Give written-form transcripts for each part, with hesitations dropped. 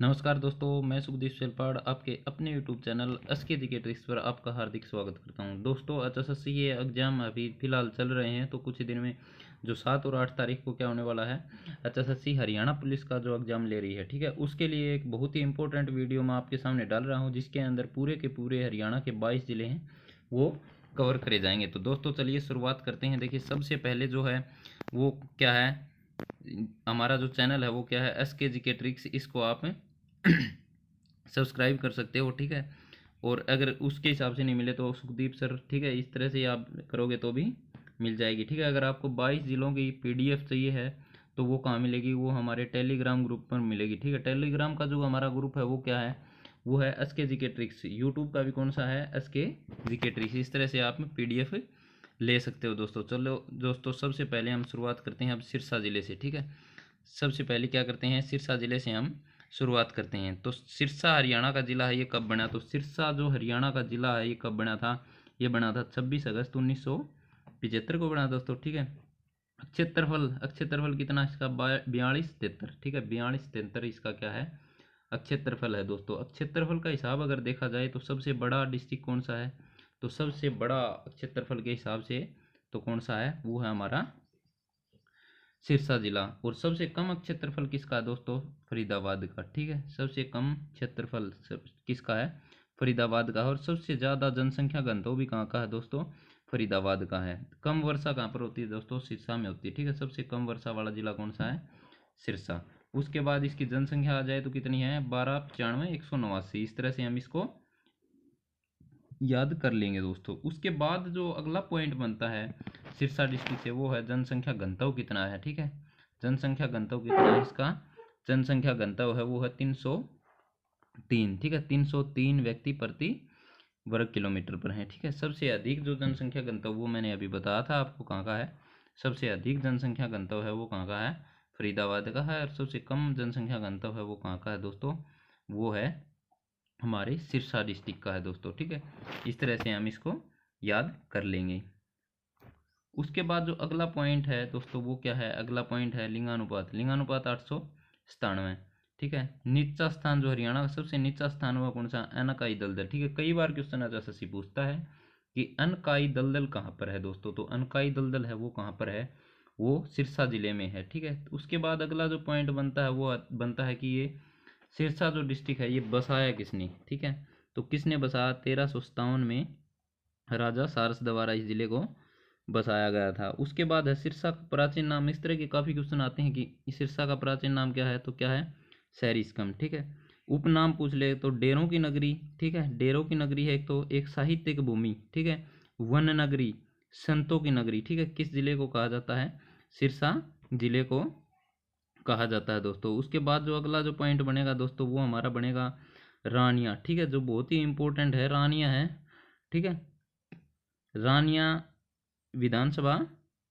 नमस्कार दोस्तों, मैं सुखदीप शेलपाड़ आपके अपने यूट्यूब चैनल एसके जी के ट्रिक्स पर आपका हार्दिक स्वागत करता हूं। दोस्तों, एचएसएससी ये एग्ज़ाम अभी फ़िलहाल चल रहे हैं, तो कुछ ही दिन में जो 7 और 8 तारीख को क्या होने वाला है, एचएसएससी हरियाणा पुलिस का जो एग्ज़ाम ले रही है, ठीक है, उसके लिए एक बहुत ही इंपॉर्टेंट वीडियो मैं आपके सामने डाल रहा हूँ, जिसके अंदर पूरे के पूरे हरियाणा के 22 ज़िले हैं वो कवर करे जाएंगे। तो दोस्तों चलिए शुरुआत करते हैं। देखिए, सबसे पहले जो है वो क्या है, हमारा जो चैनल है वो क्या है, एस के जी के ट्रिक्स। इसको आप सब्सक्राइब कर सकते हो, ठीक है। और अगर उसके हिसाब से नहीं मिले तो सुखदीप सर, ठीक है, इस तरह से आप करोगे तो भी मिल जाएगी, ठीक है। अगर आपको 22 ज़िलों की पीडीएफ चाहिए है तो वो कहाँ मिलेगी, वो हमारे टेलीग्राम ग्रुप पर मिलेगी, ठीक है। टेलीग्राम का जो हमारा ग्रुप है वो क्या है, वो है एस के जी के ट्रिक्स। यूट्यूब का भी कौन सा है, एस के जी के ट्रिक्स। इस तरह से आप पीडीएफ ले सकते हो दोस्तों। चलो दोस्तों, सबसे पहले हम शुरुआत करते हैं अब सिरसा ज़िले से, ठीक है। सबसे पहले क्या करते हैं, सिरसा ज़िले से हम शुरुआत करते हैं। तो सिरसा हरियाणा का ज़िला है, ये कब बना? तो सिरसा जो हरियाणा का ज़िला है ये कब बना था? ये बना था 26 अगस्त 1975 को बना दोस्तों, ठीक है। क्षेत्रफल कितना इसका? 4273, ठीक है, 4273 इसका क्या है, क्षेत्रफल है दोस्तों। क्षेत्रफल का हिसाब अगर देखा जाए तो सबसे बड़ा डिस्ट्रिक्ट कौन सा है, तो सबसे बड़ा क्षेत्रफल के हिसाब से तो कौन सा है, वो है हमारा सिरसा जिला। और सबसे कम क्षेत्रफल किसका है दोस्तों? फरीदाबाद का, ठीक है। सबसे कम क्षेत्रफल किसका है? फरीदाबाद का। और सबसे ज़्यादा जनसंख्या घनत्व भी कहाँ का है दोस्तों? फरीदाबाद का है। कम वर्षा कहाँ पर होती है दोस्तों? सिरसा में होती है, ठीक है। सबसे कम वर्षा वाला जिला कौन सा है? सिरसा। उसके बाद इसकी जनसंख्या आ जाए तो कितनी है? 1295,189। इस तरह से हम इसको याद कर लेंगे दोस्तों। उसके बाद जो अगला पॉइंट बनता है सिरसा डिस्ट्रिक्ट से, वो है जनसंख्या घनत्व कितना है, ठीक है। जनसंख्या घनत्व कितना है इसका? जनसंख्या घनत्व है वो है 303, ठीक है। 303 व्यक्ति प्रति वर्ग किलोमीटर पर है, ठीक है। सबसे अधिक जो जनसंख्या घनत्व, वो मैंने अभी बताया था आपको कहाँ का है। सबसे अधिक जनसंख्या घनत्व है वो कहाँ का है? फरीदाबाद का है। और सबसे कम जनसंख्या घनत्व है वो कहाँ का है दोस्तों? वो है हमारे सिरसा डिस्ट्रिक्ट का है दोस्तों, ठीक है। इस तरह से हम इसको याद कर लेंगे। उसके बाद जो अगला पॉइंट है दोस्तों वो क्या है? अगला पॉइंट है लिंगानुपात। लिंगानुपात 897, ठीक है। नीचा स्थान जो हरियाणा का सबसे नीचा स्थान हुआ कौन सा? अनकाई दलदल, ठीक है। कई बार क्वेश्चन एसएससी पूछता है कि अनकाई दलदल कहाँ पर है दोस्तों। तो अनकाई दलदल है वो कहाँ पर है? वो सिरसा जिले में है, ठीक है। उसके बाद अगला जो पॉइंट बनता है वो बनता है कि ये सिरसा जो डिस्ट्रिक्ट है ये बसाया किसने, ठीक है। तो किसने बसाया? 1357 में राजा सारस द्वारा इस जिले को बसाया गया था। उसके बाद है सिरसा का प्राचीन नाम। इस तरह के काफ़ी क्वेश्चन आते हैं कि सिरसा का प्राचीन नाम क्या है, तो क्या है? सैरिस्कम, ठीक है। उपनाम पूछ ले तो डेरों की नगरी, ठीक है। डेरों की नगरी है एक, तो एक साहित्यिक भूमि, ठीक है। वन नगरी, संतों की नगरी, ठीक है। किस जिले को कहा जाता है? सिरसा जिले को कहा जाता है दोस्तों। उसके बाद जो अगला जो पॉइंट बनेगा दोस्तों वो हमारा बनेगा रानिया, ठीक है, जो बहुत ही इंपॉर्टेंट है। रानिया है, ठीक है। रानिया विधानसभा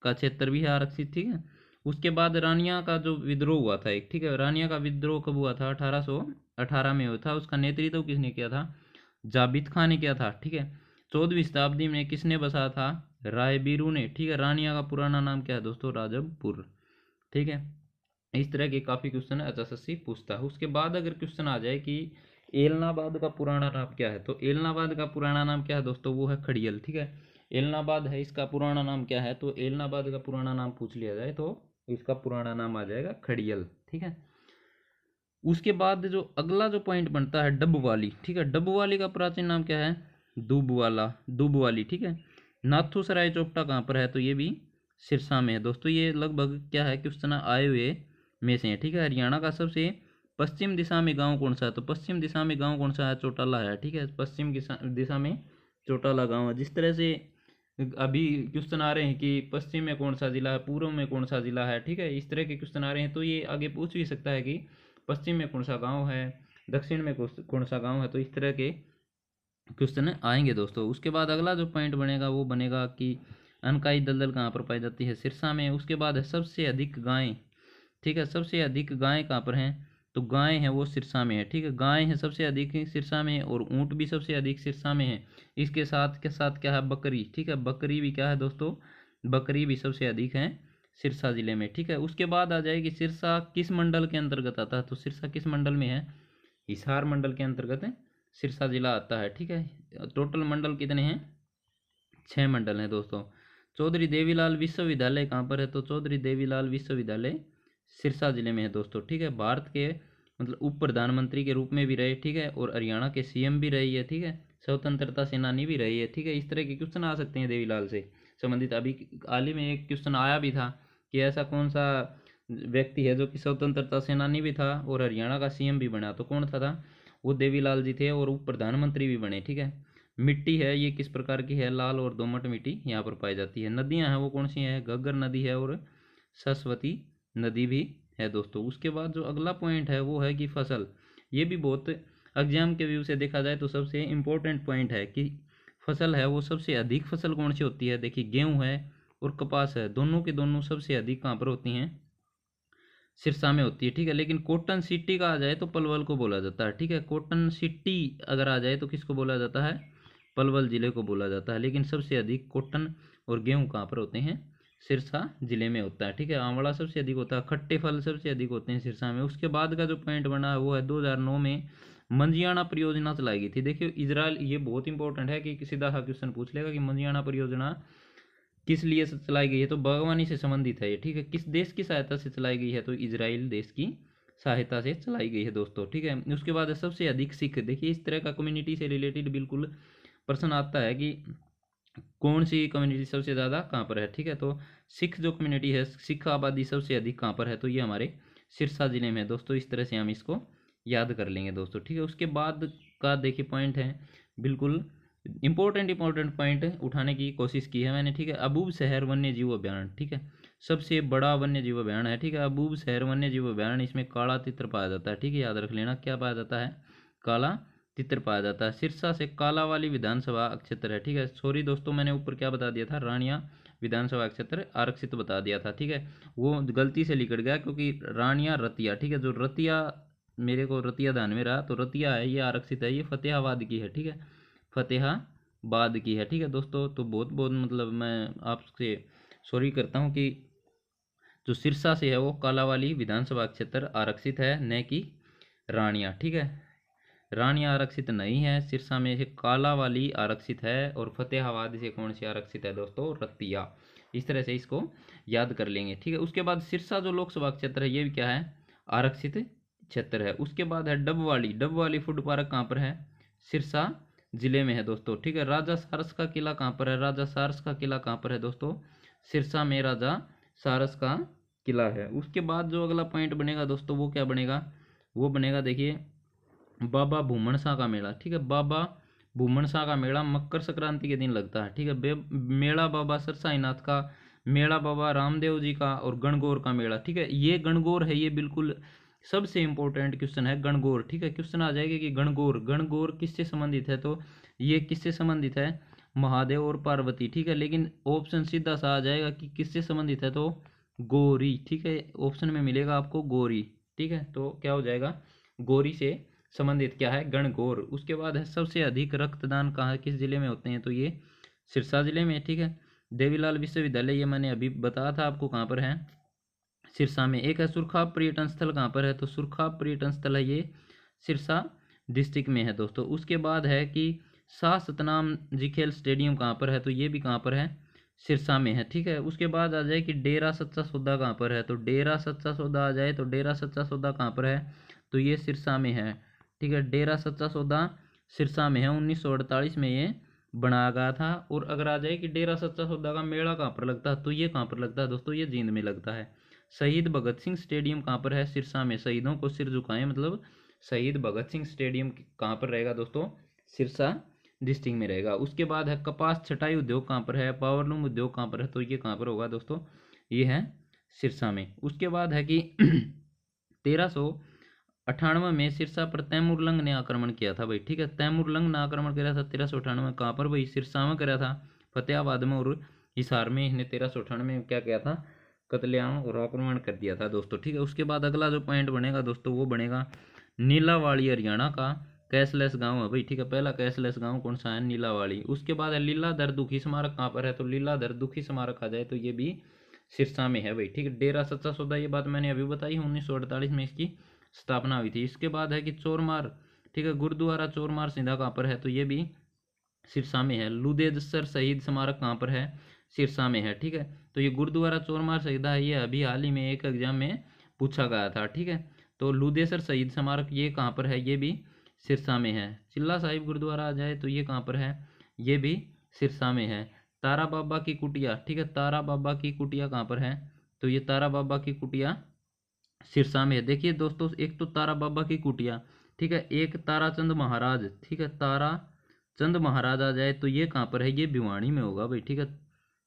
का क्षेत्र भी है आरक्षित, ठीक है। उसके बाद रानिया का जो विद्रोह हुआ था एक, ठीक है। रानिया का विद्रोह कब हुआ था? 1818 में हुआ था। उसका नेतृत्व किसने किया था? जाबित खान ने किया था, ठीक है। 14वीं शताब्दी में किसने बसाया था? राय बीरू ने, ठीक है। रानिया का पुराना नाम क्या है दोस्तों? राजबपुर, ठीक है। इस तरह के काफ़ी क्वेश्चन एसएससी पूछता है। उसके बाद अगर क्वेश्चन आ जाए कि एलनाबाद का पुराना नाम क्या है, तो एलनाबाद का पुराना नाम क्या है दोस्तों? वो है खड़ियल, ठीक है। एलनाबाद है, इसका पुराना नाम क्या है? तो एलनाबाद का पुराना नाम पूछ लिया जाए तो इसका पुराना नाम आ जाएगा खड़ियल, ठीक है। उसके बाद जो अगला जो पॉइंट बनता है डबवाली, ठीक है। डबवाली का प्राचीन नाम क्या है? दुबवाला, दुबवाली, ठीक है। नाथूसराय चोपटा कहाँ पर है? तो ये भी सिरसा में है दोस्तों। ये लगभग क्या है, क्वेश्चन आए हुए में से है, ठीक है। हरियाणा का सबसे पश्चिम दिशा में गांव कौन सा है? तो पश्चिम दिशा में गांव कौन सा है? चौटाला है, ठीक है। पश्चिम दिशा में चौटाला गांव है। जिस तरह से अभी क्वेश्चन आ रहे हैं कि पश्चिम में कौन सा जिला है, पूर्व में कौन सा जिला है, ठीक है। इस तरह के क्वेश्चन आ रहे हैं तो ये आगे पूछ भी सकता है कि पश्चिम में कौन सा गांव है, दक्षिण में कौन सा गांव है। तो इस तरह के क्वेश्चन आएंगे दोस्तों। उसके बाद अगला जो पॉइंट बनेगा वो बनेगा कि अनकाई दलदल कहाँ पर पाई जाती है? सिरसा में। उसके बाद है सबसे अधिक गायें, ठीक है। सबसे अधिक गायें कहाँ पर हैं? तो गायें हैं वो सिरसा में है, ठीक है। गायें हैं सबसे अधिक सिरसा में, और ऊँट भी सबसे अधिक सिरसा में है। इसके साथ के साथ क्या है? बकरी, ठीक है। बकरी भी क्या है दोस्तों? बकरी भी सबसे अधिक है सिरसा जिले में, ठीक है। उसके बाद आ जाएगी सिरसा किस मंडल के अंतर्गत आता है? तो सिरसा किस मंडल में है? हिसार मंडल के अंतर्गत सिरसा जिला आता है। ठीक है, टोटल मंडल कितने हैं? 6 मंडल हैं दोस्तों। चौधरी देवीलाल विश्वविद्यालय कहाँ पर है? तो चौधरी देवीलाल विश्वविद्यालय सिरसा जिले में है दोस्तों। ठीक है, भारत के मतलब उप प्रधानमंत्री के रूप में भी रहे। ठीक है, और हरियाणा के सीएम भी रही है। ठीक है, स्वतंत्रता सेनानी भी रही है। ठीक है, इस तरह के क्वेश्चन आ सकते हैं देवीलाल से संबंधित। अभी हाल ही में एक क्वेश्चन आया भी था कि ऐसा कौन सा व्यक्ति है जो कि स्वतंत्रता सेनानी भी था और हरियाणा का सीएम भी बना, तो कौन था? वो देवीलाल जी थे और उप प्रधानमंत्री भी बने। ठीक है, मिट्टी है ये किस प्रकार की है? लाल और दोमट मिट्टी यहाँ पर पाई जाती है। नदियाँ हैं वो कौन सी हैं? घग्गर नदी है और सरस्वती नदी भी है दोस्तों। उसके बाद जो अगला पॉइंट है वो है कि फसल। ये भी बहुत एग्जाम के व्यू से देखा जाए तो सबसे इम्पोर्टेंट पॉइंट है कि फसल है वो सबसे अधिक फसल कौन सी होती है? देखिए, गेहूँ है और कपास है, दोनों के दोनों सबसे अधिक कहाँ पर होती हैं? सिरसा में होती है। ठीक है, लेकिन कॉटन सिटी का आ जाए तो पलवल को बोला जाता है। ठीक है, कॉटन सिटी अगर आ जाए तो किसको बोला जाता है? पलवल जिले को बोला जाता है। लेकिन सबसे अधिक कॉटन और गेहूं कहाँ पर होते हैं? सिरसा जिले में होता है। ठीक है, आंवला सबसे अधिक होता है, खट्टे फल सबसे अधिक होते हैं सिरसा में। उसके बाद का जो पॉइंट बना है वो है 2009 में मंजियाना परियोजना चलाई गई थी। देखिए इजराइल, ये बहुत इंपॉर्टेंट है कि सीधा सा क्वेश्चन पूछ लेगा कि मंजियाना परियोजना किस लिए से चलाई गई है? तो बागवानी से संबंधित है ये। ठीक है, किस देश की सहायता से चलाई गई है? तो इजराइल देश की सहायता से चलाई गई है दोस्तों। ठीक है, उसके बाद सबसे अधिक सिख। देखिए इस तरह का कम्युनिटी से रिलेटेड बिल्कुल प्रश्न आता है कि कौन सी कम्युनिटी सबसे ज़्यादा कहाँ पर है। ठीक है, तो सिख जो कम्युनिटी है, सिख आबादी सबसे अधिक कहाँ पर है? तो ये हमारे सिरसा जिले में है दोस्तों। इस तरह से हम इसको याद कर लेंगे दोस्तों। ठीक है, उसके बाद का देखिए पॉइंट है बिल्कुल इंपॉर्टेंट पॉइंट उठाने की कोशिश की है मैंने। ठीक है, अबूब शहर वन्य जीव अभ्यारण्य। ठीक है, सबसे बड़ा वन्य जीव अभ्यारण्य है। ठीक है, अबूब शहर वन्य जीव अभ्यारण्य, इसमें काला तितर पाया जाता है। ठीक है, याद रख लेना क्या पाया जाता है? काला तितर पाया जाता है। सिरसा से कालावाली विधानसभा क्षेत्र है। ठीक है, सॉरी दोस्तों, मैंने ऊपर क्या बता दिया था? रानिया विधानसभा क्षेत्र आरक्षित बता दिया था। ठीक है, वो गलती से लिख गया क्योंकि रानिया रतिया। ठीक है, जो रतिया, मेरे को रतिया ध्यान में रहा, तो रतिया है ये आरक्षित है, ये फतेहाबाद की है। ठीक है, फतेहाबाद की है। ठीक है दोस्तों, तो बहुत बहुत मतलब मैं आपसे सॉरी करता हूँ कि जो सिरसा से है वो कालावाली विधानसभा क्षेत्र आरक्षित है, न कि रानिया। ठीक है, रानिया आरक्षित नहीं है, सिरसा में से कालावाली आरक्षित है और फतेहाबाद से कौन सी आरक्षित है दोस्तों? रतिया। इस तरह से इसको याद कर लेंगे। ठीक है, उसके बाद सिरसा जो लोकसभा क्षेत्र है ये भी क्या है? आरक्षित क्षेत्र है। उसके बाद है डबवाली फूड पार्क कहाँ पर है? सिरसा जिले में है दोस्तों। ठीक है, राजा सारस का किला कहाँ पर है? राजा सारस का किला कहाँ पर है दोस्तों? सिरसा में राजा सारस का किला है। उसके बाद जो अगला पॉइंट बनेगा दोस्तों वो क्या बनेगा? वो बनेगा देखिए बाबा भूमन शाह का मेला। ठीक है, बाबा भूमन शाह का मेला मकर संक्रांति के दिन लगता है। ठीक है, मेला बाबा सरसाईनाथ का, मेला बाबा रामदेव जी का और गणगौर का मेला। ठीक है, ये गणगौर है, ये बिल्कुल सबसे इंपॉर्टेंट क्वेश्चन है गणगौर। ठीक है, क्वेश्चन आ जाएगा कि गणगौर किससे संबंधित है? तो ये किससे संबंधित है? महादेव और पार्वती। ठीक है, लेकिन ऑप्शन सीधा सा आ जाएगा कि किससे संबंधित है? तो गौरी। ठीक है, ऑप्शन में मिलेगा आपको गौरी। ठीक है, तो क्या हो जाएगा? गौरी से संबंधित क्या है? गणगौर। उसके बाद है सबसे अधिक रक्तदान कहाँ किस जिले में होते हैं? तो ये सिरसा जिले में। ठीक है, देवीलाल विश्वविद्यालय ये मैंने अभी बताया था आपको कहाँ पर है? सिरसा में। एक है सुरखा पर्यटन स्थल कहाँ पर है? तो सुरखा पर्यटन स्थल है ये सिरसा डिस्ट्रिक्ट में है दोस्तों। उसके बाद है कि शाह सतनाम जी खेल स्टेडियम कहाँ पर है? तो ये भी कहाँ पर है? सिरसा में है। ठीक है, उसके बाद आ जाए कि डेरा सच्चा सौदा कहाँ पर है? तो डेरा सच्चा सौदा आ जाए तो डेरा सच्चा सौदा कहाँ पर है? तो ये सिरसा में है। ठीक है, डेरा सच्चा सौदा सिरसा में है, 1948 में ये बनाया गया था। और अगर आ जाए कि डेरा सच्चा सौदा का मेला कहाँ पर लगता है? तो ये कहाँ पर लगता है दोस्तों? ये जींद में लगता है। शहीद भगत सिंह स्टेडियम कहाँ पर है? सिरसा में। शहीदों को सिर झुकाएं, मतलब शहीद भगत सिंह स्टेडियम कहाँ पर रहेगा दोस्तों? सिरसा डिस्ट्रिक्ट में रहेगा। उसके बाद है कपास छटाई उद्योग कहाँ पर है? पावरलूम उद्योग कहाँ पर है? तो ये कहाँ पर होगा दोस्तों? ये है सिरसा में। उसके बाद है कि 1398 में सिरसा पर तैमूरलंग ने आक्रमण किया था भाई। ठीक है, तैमूरलंग ने आक्रमण किया था 1398 कहाँ पर भाई? सिरसा में करा था, फतेहाबाद में और हिसार में। इसने 1398 में क्या किया था? कत्लेआम और आक्रमण कर दिया था दोस्तों। ठीक है, उसके बाद अगला जो पॉइंट बनेगा दोस्तों वो बनेगा नीलावाड़ी हरियाणा का कैशलेस गांव है भाई। ठीक है, पहला कैशलेस गांव कौन सा है? नीलावाड़ी। उसके बाद है लीलाधर दुखी स्मारक कहाँ पर है? तो लीलाधर दुखी स्मारक आ जाए तो ये भी सिरसा में है भाई। ठीक है, डेरा सच्चा सौदा ये बात मैंने अभी बताई है, 1948 में इसकी स्थापना हुई थी। इसके बाद है कि चोरमार, ठीक है, गुरुद्वारा चोरमार सिंधा कहाँ पर है, तो ये भी सिरसा में है। लुदेसर शहीद स्मारक कहाँ पर है, सिरसा में है, ठीक है। तो ये गुरुद्वारा चोरमार शहीदा है, ये अभी हाल ही में एक एग्जाम में पूछा गया था, ठीक है। तो लुदेसर शहीद स्मारक ये कहाँ पर है, ये भी सिरसा में है। चिल्ला साहिब गुरुद्वारा आ जाए तो ये कहाँ पर है, ये भी सिरसा में है। तारा बाबा की कुटिया, ठीक है, तारा बाबा की कुटिया कहाँ पर है, तो ये तारा बाबा की कुटिया सिरसा में है। देखिए दोस्तों, एक तो तारा बाबा की कुटिया, ठीक है, एक ताराचंद महाराज, ठीक है, ताराचंद महाराज आ जाए तो ये कहाँ पर है, ये भिवानी में होगा भाई, ठीक है,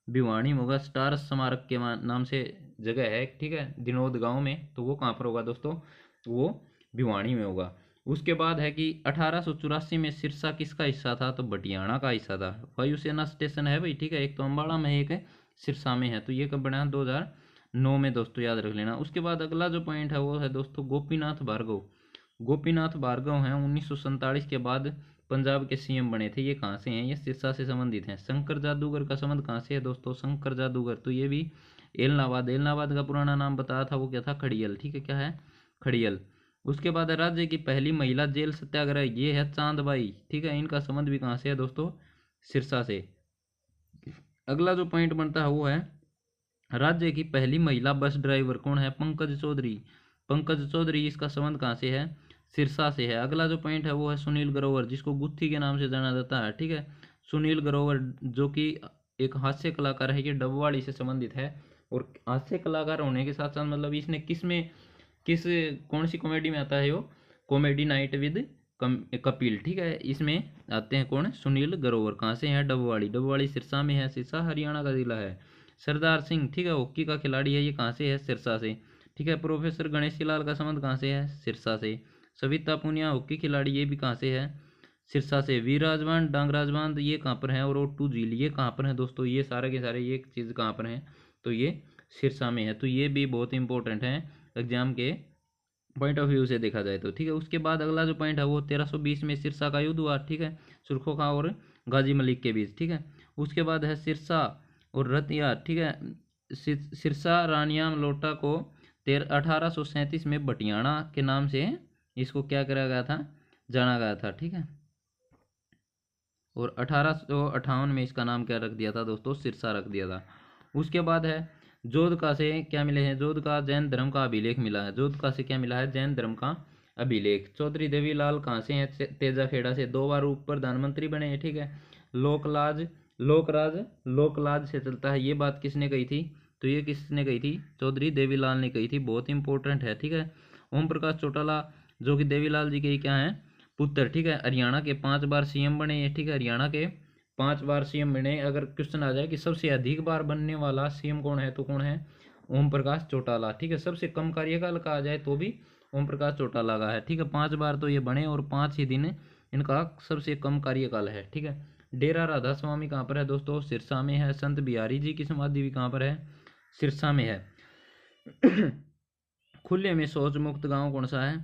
भिवानी में होगा। स्टार स्मारक के नाम से जगह है, ठीक है, दिनोद गांव में, तो वो कहाँ पर होगा दोस्तों, वो भिवानी में होगा। उसके बाद है कि 1884 में सिरसा किसका हिस्सा था, तो बटियाना का हिस्सा था। वायुसेना स्टेशन है भाई, ठीक है, एक तो अम्बाड़ा में है, एक है सिरसा में है। तो ये कब बना, 2009 में दोस्तों, याद रख लेना। उसके बाद अगला जो पॉइंट है वो है दोस्तों गोपीनाथ भार्गव। गोपीनाथ भार्गव हैं 1947 के बाद पंजाब के सीएम बने थे। ये कहाँ से हैं, ये सिरसा से संबंधित हैं। शंकर जादूगर का संबंध कहाँ से है दोस्तों, शंकर जादूगर, तो ये भी एलनाबाद, एलनाबाद का पुराना नाम बताया था, वो क्या था, खड़ियल, ठीक है, क्या है, खड़ियल। उसके बाद राज्य की पहली महिला जेल सत्याग्रह, ये है चांदबाई, ठीक है, इनका संबंध भी कहाँ से है दोस्तों, सिरसा से। अगला जो पॉइंट बनता है वो है राज्य की पहली महिला बस ड्राइवर कौन है, पंकज चौधरी। पंकज चौधरी, इसका संबंध कहाँ से है, सिरसा से है। अगला जो पॉइंट है वो है सुनील ग्रोवर, जिसको गुत्थी के नाम से जाना जाता है, ठीक है, सुनील ग्रोवर, जो कि एक हास्य कलाकार है, ये डबवाड़ी से संबंधित है। और हास्य कलाकार होने के साथ साथ मतलब इसने किस कौन सी कॉमेडी में आता है, वो कॉमेडी नाइट विद कपिल, ठीक है, इसमें आते हैं कौन, सुनील ग्रोवर। कहाँ से है, डबवाड़ी, डबवाड़ी सिरसा में है, सिरसा हरियाणा का जिला है। सरदार सिंह, ठीक है, हॉकी का खिलाड़ी है, ये कहाँ से है, सिरसा से, ठीक है। प्रोफेसर गणेशी लाल का संबंध कहाँ से है, सिरसा से। सविता पुनिया हॉकी खिलाड़ी, ये भी कहाँ से है, सिरसा से। वीर राजवान डांगराजबांध, ये कहाँ पर है, और ओटू झील, ये कहाँ पर है दोस्तों, ये सारे के सारे ये चीज़ कहाँ पर हैं, तो ये सिरसा में है। तो ये भी बहुत इंपॉर्टेंट है एग्जाम के पॉइंट ऑफ व्यू से देखा जाए तो, ठीक है। उसके बाद अगला जो पॉइंट है वो 1320 में सिरसा का युद्ध हुआ, ठीक है, सुरखोखा और गाजी मलिक के बीच, ठीक है। उसके बाद है सिरसा और रतिया, ठीक है, सिरसा रानियाम लोटा को 1837 में बटियाना के नाम से इसको क्या करा गया था, जाना गया था, ठीक है। और 1858 में इसका नाम क्या रख दिया था दोस्तों, सिरसा रख दिया था। उसके बाद है जोधका से क्या मिले हैं, जोधका जैन धर्म का अभिलेख मिला है। जोधका से क्या मिला है, जैन धर्म का अभिलेख। चौधरी देवीलाल कहाँ से हैं, तेजाखेड़ा से, 2 बार उप प्रधानमंत्री बने हैं, ठीक है। लोकलाज से चलता है, ये बात किसने कही थी, तो ये किसने कही थी, चौधरी देवीलाल ने कही थी, बहुत इंपॉर्टेंट है, ठीक है। ओम प्रकाश चौटाला जो कि देवीलाल जी के क्या है, पुत्र, ठीक है, हरियाणा के 5 बार सीएम बने हैं, ठीक है, हरियाणा के 5 बार सीएम बने। अगर क्वेश्चन आ जाए कि सबसे अधिक बार बनने वाला सीएम कौन है, तो कौन है, ओम प्रकाश चौटाला, ठीक है। सबसे कम कार्यकाल का आ जाए तो भी ओम प्रकाश चौटाला का है, ठीक है। 5 बार तो ये बने और 5 ही दिन इनका सबसे कम कार्यकाल है, ठीक है। डेरा राधा स्वामी कहाँ पर है दोस्तों, सिरसा में है। संत बिहारी जी की समाधि भी कहाँ पर है, सिरसा में है। खुले में शौच मुक्त गांव कौन सा है,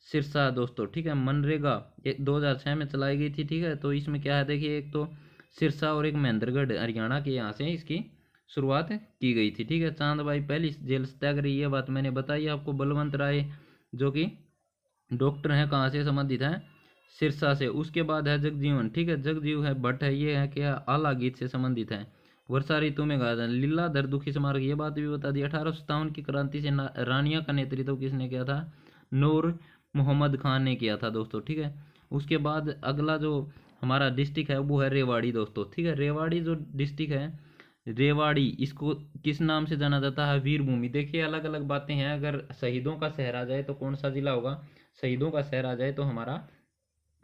सिरसा दोस्तों, ठीक है। मनरेगा 2006 में चलाई गई थी, ठीक है। तो इसमें क्या है देखिए, एक तो सिरसा और एक महेंद्रगढ़ हरियाणा के यहाँ से इसकी शुरुआत की गई थी, ठीक है। चांदबाई पहली जेल सत्याग्रह, ये बात मैंने बताई आपको। बलवंत राय जो कि डॉक्टर हैं, कहाँ से संबंधित हैं, सिरसा से। उसके बाद है जगजीवन, ठीक है, जगजीव है भट्ट है, ये है क्या, आला गीत से संबंधित है। वर्षा ऋतु में गाया था। लीलाधर दुखी स्मारक, ये बात भी बता दी। 1857 की क्रांति से रानिया का नेतृत्व किसने किया था, नूर मोहम्मद खान ने किया था दोस्तों, ठीक है। उसके बाद अगला जो हमारा डिस्ट्रिक्ट है वो है रेवाड़ी दोस्तों, ठीक है। रेवाड़ी जो डिस्ट्रिक्ट है, रेवाड़ी, इसको किस नाम से जाना जाता है, वीरभूमि। देखिए अलग अलग बातें हैं, अगर शहीदों का शहर आ जाए तो कौन सा जिला होगा, शहीदों का शहर आ जाए तो हमारा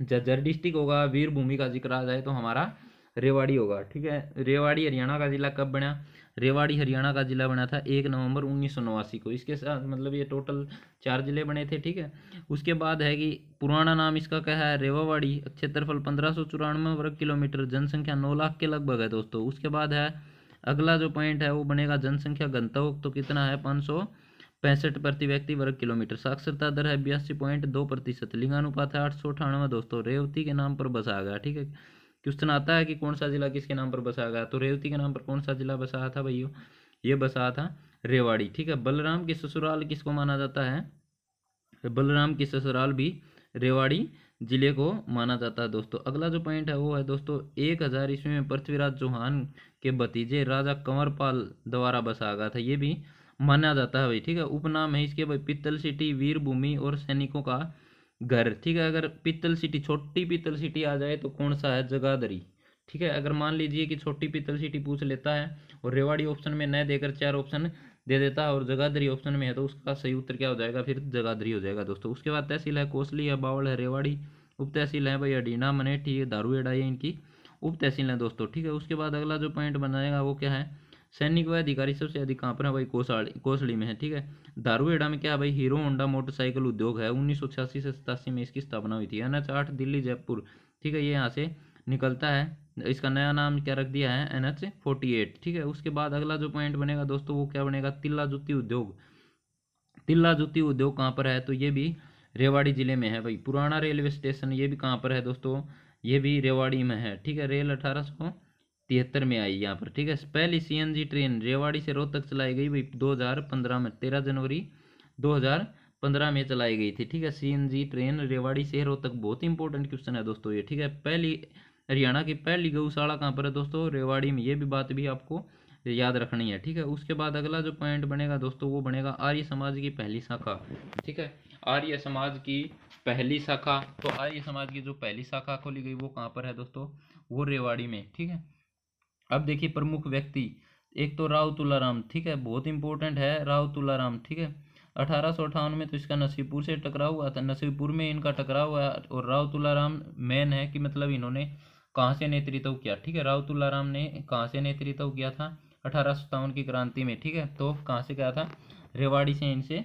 जज्जर डिस्ट्रिक्ट होगा। वीरभूमि का जिक्र आ जाए तो हमारा रेवाड़ी होगा, ठीक है। रेवाड़ी हरियाणा का जिला कब बना, रेवाड़ी हरियाणा का जिला बना था 1 नवंबर 1989 को। इसके साथ मतलब ये टोटल 4 जिले बने थे, ठीक है। उसके बाद है कि पुराना नाम इसका क्या है, रेवाड़ी। क्षेत्रफल 1594 वर्ग किलोमीटर, जनसंख्या 9 लाख के लगभग है दोस्तों। उसके बाद है अगला जो पॉइंट है वो बनेगा जनसंख्या घनत्व, तो कितना है, 565 प्रति व्यक्ति वर्ग किलोमीटर। साक्षरता दर है 82.2%। लिंगानुपात है 898 दोस्तों। रेवती के नाम पर बसाया गया, ठीक है। क्वेश्चन आता है कि कौन सा जिला किसके नाम पर बसाया गया, तो रेवती के नाम पर कौन सा जिला बसाया था भैया, ये बसाया था रेवाड़ी, ठीक है। बलराम की ससुराल किसको माना जाता है, बलराम की ससुराल भी रेवाड़ी जिले को माना जाता है दोस्तों। अगला जो पॉइंट है वो है दोस्तों 1000 ईस्वी में पृथ्वीराज चौहान के भतीजे राजा कंवरपाल द्वारा बसाया गया था, ये भी माना जाता है भाई, ठीक है। उपनाम है इसके भाई पित्तल सिटी, वीर भूमि और सैनिकों का घर, ठीक है। अगर पित्तल सिटी, छोटी पित्तल सिटी आ जाए तो कौन सा है, जगाधरी, ठीक है। अगर मान लीजिए कि छोटी पित्तल सिटी पूछ लेता है और रेवाड़ी ऑप्शन में न देकर 4 ऑप्शन दे देता है और जगाधरी ऑप्शन में है, तो उसका सही उत्तर क्या हो जाएगा, फिर जगाधरी हो जाएगा दोस्तों। उसके बाद तहसील है कोसली है, बावल है, रेवाड़ी। उप तहसील है भाई अडीना, मनेठी है, दारूएड़ा, ये इनकी उप तहसील है दोस्तों, ठीक है। उसके बाद अगला जो पॉइंट बनाएगा वो क्या है, सैनिक व अधिकारी सबसे अधिक कहाँ पर है भाई, कोसली में है, ठीक है। दारूएड़ा में क्या है भाई, हीरो होंडा मोटरसाइकिल उद्योग है, 1986 से 87 में इसकी स्थापना हुई थी। NH8 दिल्ली जयपुर, ठीक है, ये यहाँ से निकलता है, इसका नया नाम क्या रख दिया है, NH48, ठीक है। उसके बाद अगला जो पॉइंट बनेगा दोस्तों वो क्या बनेगा, तिल्ला जुत्ती उद्योग। तिल्ला जुत्ती उद्योग कहाँ पर है, तो ये भी रेवाड़ी जिले में है भाई। पुराना रेलवे स्टेशन ये भी कहाँ पर है दोस्तों, ये भी रेवाड़ी में है, ठीक है। रेल 1873 में आई यहाँ पर, ठीक है। पहली CNG ट्रेन रेवाड़ी से रोहतक चलाई गई भाई 2015 में, 13 जनवरी 2015 में चलाई गई थी, ठीक है। CNG ट्रेन रेवाड़ी से रोहतक, बहुत इंपॉर्टेंट क्वेश्चन है दोस्तों ये, ठीक है। पहली हरियाणा की पहली गौशाला कहाँ पर है दोस्तों, रेवाड़ी में, ये भी बात भी आपको याद रखनी है, ठीक है। उसके बाद अगला जो पॉइंट बनेगा दोस्तों वो बनेगा आर्य समाज की पहली शाखा, ठीक है। आर्य समाज की पहली शाखा, तो आर्य समाज की जो पहली शाखा खोली गई वो कहाँ पर है दोस्तों, वो रेवाड़ी में, ठीक है। अब देखिए प्रमुख व्यक्ति, एक तो राव तुलाराम, ठीक है, बहुत इंपॉर्टेंट है राव तुलाराम, ठीक है। 1858 में तो इसका नसीबपुर से टकराव हुआ था, नसीबपुर में इनका टकराव हुआ, और राव तुलाराम मेन है कि मतलब इन्होंने कहाँ से नेतृत्व किया, ठीक है। राव तुलाराम ने कहाँ से नेतृत्व किया था, 1857 की क्रांति में, ठीक है। तो कहाँ से गया था, रेवाड़ी से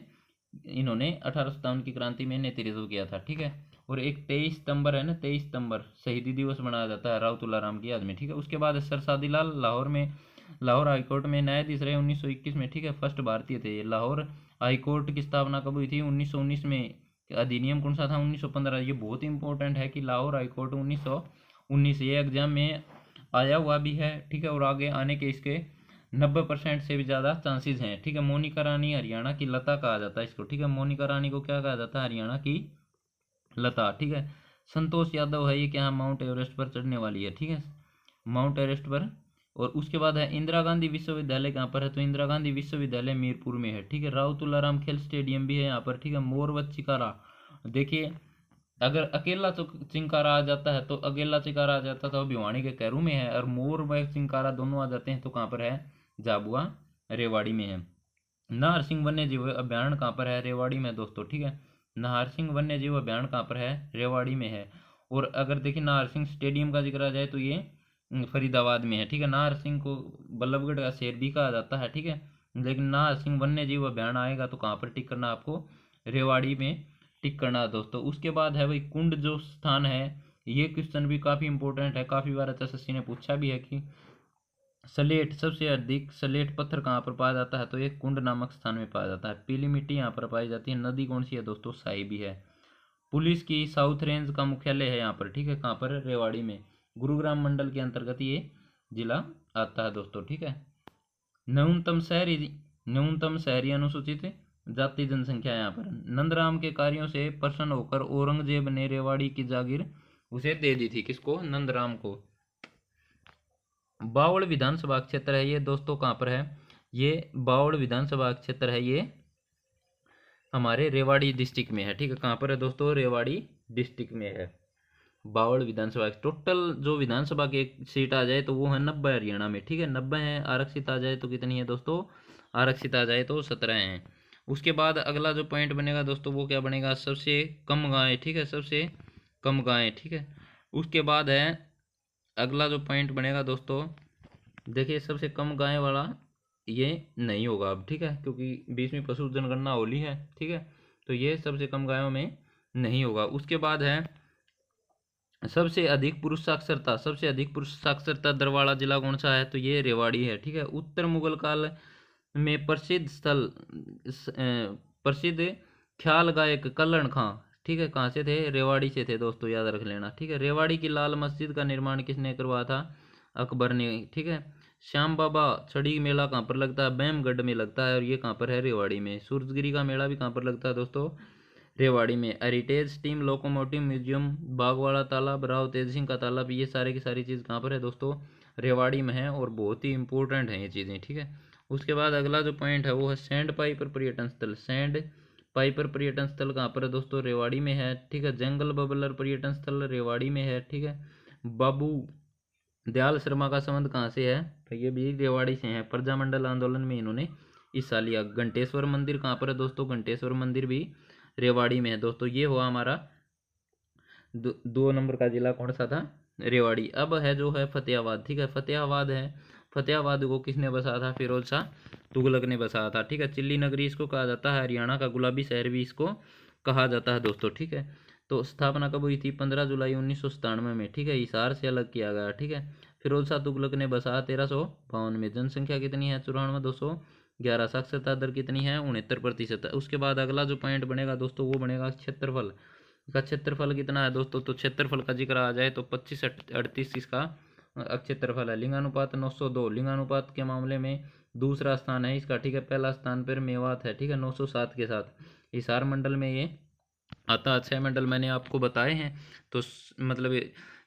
इन्होंने 1857 की क्रांति में नेतृत्व किया था, ठीक है। और एक 23 सितंबर है ना, 23 सितंबर शहीदी दिवस मनाया जाता है राव तुलाराम की याद में, ठीक है। उसके बाद सरसादीलाल लाहौर हाईकोर्ट में न्यायाधीश रहे 1921 में, ठीक है। फर्स्ट भारतीय थे ये। लाहौर हाईकोर्ट की स्थापना कब हुई थी, 1919 में। अधिनियम कौन सा था, 1915। ये बहुत इंपॉर्टेंट है कि लाहौर हाईकोर्ट 1919, ये एग्जाम में आया हुआ भी है, ठीक है। और आगे आने के इसके 90% से भी ज़्यादा चांसेस हैं, ठीक है। मोनिका रानी हरियाणा की लता कहा जाता है इसको, ठीक है। मोनिका रानी को क्या कहा जाता है, हरियाणा की लता, ठीक है। संतोष यादव है, ये क्या है, माउंट एवरेस्ट पर चढ़ने वाली है, ठीक है, माउंट एवरेस्ट पर। और उसके बाद है इंदिरा गांधी विश्वविद्यालय कहाँ पर है, तो इंदिरा गांधी विश्वविद्यालय मीरपुर में है, ठीक है। राव तुलाराम खेल स्टेडियम भी है यहाँ पर, ठीक है। मोर व चिकारा, देखिए अगर अकेला चिंकारा आ जाता है तो अकेला चिंकारा आ जाता तो भिवानी के कैरू में है, और मोर व चिंकारा दोनों आ जाते हैं तो कहाँ पर है, झाबुआ रेवाड़ी में है। नाहर सिंह वन्य जीव अभ्यारण्य कहाँ पर है, रेवाड़ी में दोस्तों, ठीक है। नाहर सिंह वन्य जीव अभ्यारण्य कहाँ पर है, रेवाड़ी में है। और अगर देखिए नाहर सिंह स्टेडियम का जिक्र आ जाए तो ये फरीदाबाद में है, ठीक है। नाहर सिंह को बल्लभगढ़ का शेर भी कहा जाता है, ठीक है। लेकिन नाहर सिंह वन्य जीव अभ्यारण्य आएगा तो कहाँ पर टिक करना आपको, रेवाड़ी में टिक करना दोस्तों। उसके बाद है भाई कुंड जो स्थान है, ये क्वेश्चन भी काफ़ी इंपॉर्टेंट है, काफ़ी बार एसएससी ने पूछा भी है कि सलेट, सबसे अधिक सलेट पत्थर कहाँ पर पाया जाता है, तो ये कुंड नामक स्थान में पाया जाता है। पीली मिट्टी यहाँ पर पाई जाती है। नदी कौन सी है दोस्तों, साहिबी है। पुलिस की साउथ रेंज का मुख्यालय है यहाँ पर, ठीक है, कहाँ पर, रेवाड़ी में। गुरुग्राम मंडल के अंतर्गत ये जिला आता है दोस्तों, ठीक है। न्यूनतम शहरी अनुसूचित जाति जनसंख्या यहाँ पर। नंदराम के कार्यों से प्रसन्न होकर औरंगजेब ने रेवाड़ी की जागीर उसे दे दी थी, किसको, नंदराम को। बावड़ विधानसभा क्षेत्र है ये दोस्तों, कहाँ पर है, ये बावड़ विधानसभा क्षेत्र है, ये हमारे रेवाड़ी डिस्ट्रिक्ट में है, ठीक है। कहाँ पर है दोस्तों, रेवाड़ी डिस्ट्रिक्ट में है बावड़ विधानसभा। टोटल जो विधानसभा की एक सीट आ जाए तो वो है 90 हरियाणा में, ठीक है, 90 है। आरक्षित आ जाए तो कितनी है दोस्तों, आरक्षित आ जाए तो 17 हैं। उसके बाद अगला जो पॉइंट बनेगा दोस्तों वो क्या बनेगा, सबसे कम गायें, ठीक है, सबसे कम गायें, ठीक है। उसके बाद है अगला जो पॉइंट बनेगा दोस्तों, देखिए सबसे कम गाय वाला ये नहीं होगा अब, ठीक है, क्योंकि 20वीं पशु जनगणना होली है, ठीक है। तो ये सबसे कम गायों में नहीं होगा। उसके बाद है सबसे अधिक पुरुष साक्षरता, सबसे अधिक पुरुष साक्षरता दरवाड़ा जिला कौन सा है, तो ये रेवाड़ी है, ठीक है। उत्तर मुगल काल में प्रसिद्ध स्थल, प्रसिद्ध ख्याल गायक कल्लण खां, ठीक है, कहाँ से थे, रेवाड़ी से थे दोस्तों, याद रख लेना, ठीक है। रेवाड़ी की लाल मस्जिद का निर्माण किसने करवाया था, अकबर ने, ठीक है। श्याम बाबा छड़ी मेला कहाँ पर लगता है, बैमगढ़ में लगता है, और ये कहाँ पर है, रेवाड़ी में। सूरजगिरी का मेला भी कहाँ पर लगता है दोस्तों, रेवाड़ी में। हेरिटेज स्टीम लोकोमोटिव म्यूजियम, बागवाड़ा तालाब, राव तेज सिंह का तालाब, ये सारे की सारी चीज़ कहाँ पर है दोस्तों, रेवाड़ी में है और बहुत ही इंपॉर्टेंट है ये चीज़ें, ठीक है। उसके बाद अगला जो पॉइंट है वो है सैंड पाइपर पर्यटन स्थल। सैंड पाइपर पर्यटन स्थल कहाँ पर है दोस्तों, रेवाड़ी में है, ठीक है। जंगल बबलर पर्यटन स्थल रेवाड़ी में है, ठीक है। बाबू दयाल शर्मा का संबंध कहाँ से है, तो ये भी रेवाड़ी से है। प्रजामंडल आंदोलन में इन्होंने हिस्सा लिया। घंटेश्वर मंदिर कहाँ पर है दोस्तों, घंटेश्वर मंदिर भी रेवाड़ी में है दोस्तों। ये हुआ हमारा 2 नंबर का जिला कौन सा था, रेवाड़ी। अब है जो है फतेहाबाद, ठीक है। फतेहाबाद है, फतेहाबाद को किसने बसाया था, फिरोज शाह तुगलक ने बसाया था, ठीक है। चिल्ली नगरी इसको कहा जाता है, हरियाणा का गुलाबी शहर भी इसको कहा जाता है दोस्तों, ठीक है। तो स्थापना कब हुई थी, 15 जुलाई 1997 में, ठीक है। हिसार से अलग किया गया, ठीक है। फिरोज शाह तुगलक ने बसाया 1352 में। जनसंख्या कितनी है, 94,211। साक्षरता दर कितनी है, 69%। उसके बाद अगला जो पॉइंट बनेगा दोस्तों वो बनेगा क्षेत्रफल का। क्षेत्रफल कितना है दोस्तों, तो क्षेत्रफल का जिक्र आ जाए तो 2538 इसका क्षेत्रफल है। लिंगानुपात 902, लिंगानुपात के मामले में दूसरा स्थान है इसका, ठीक है। पहला स्थान पर मेवात है, ठीक है, 907 के साथ। हिसार मंडल में ये आता है। 6 मंडल मैंने आपको बताए हैं, तो मतलब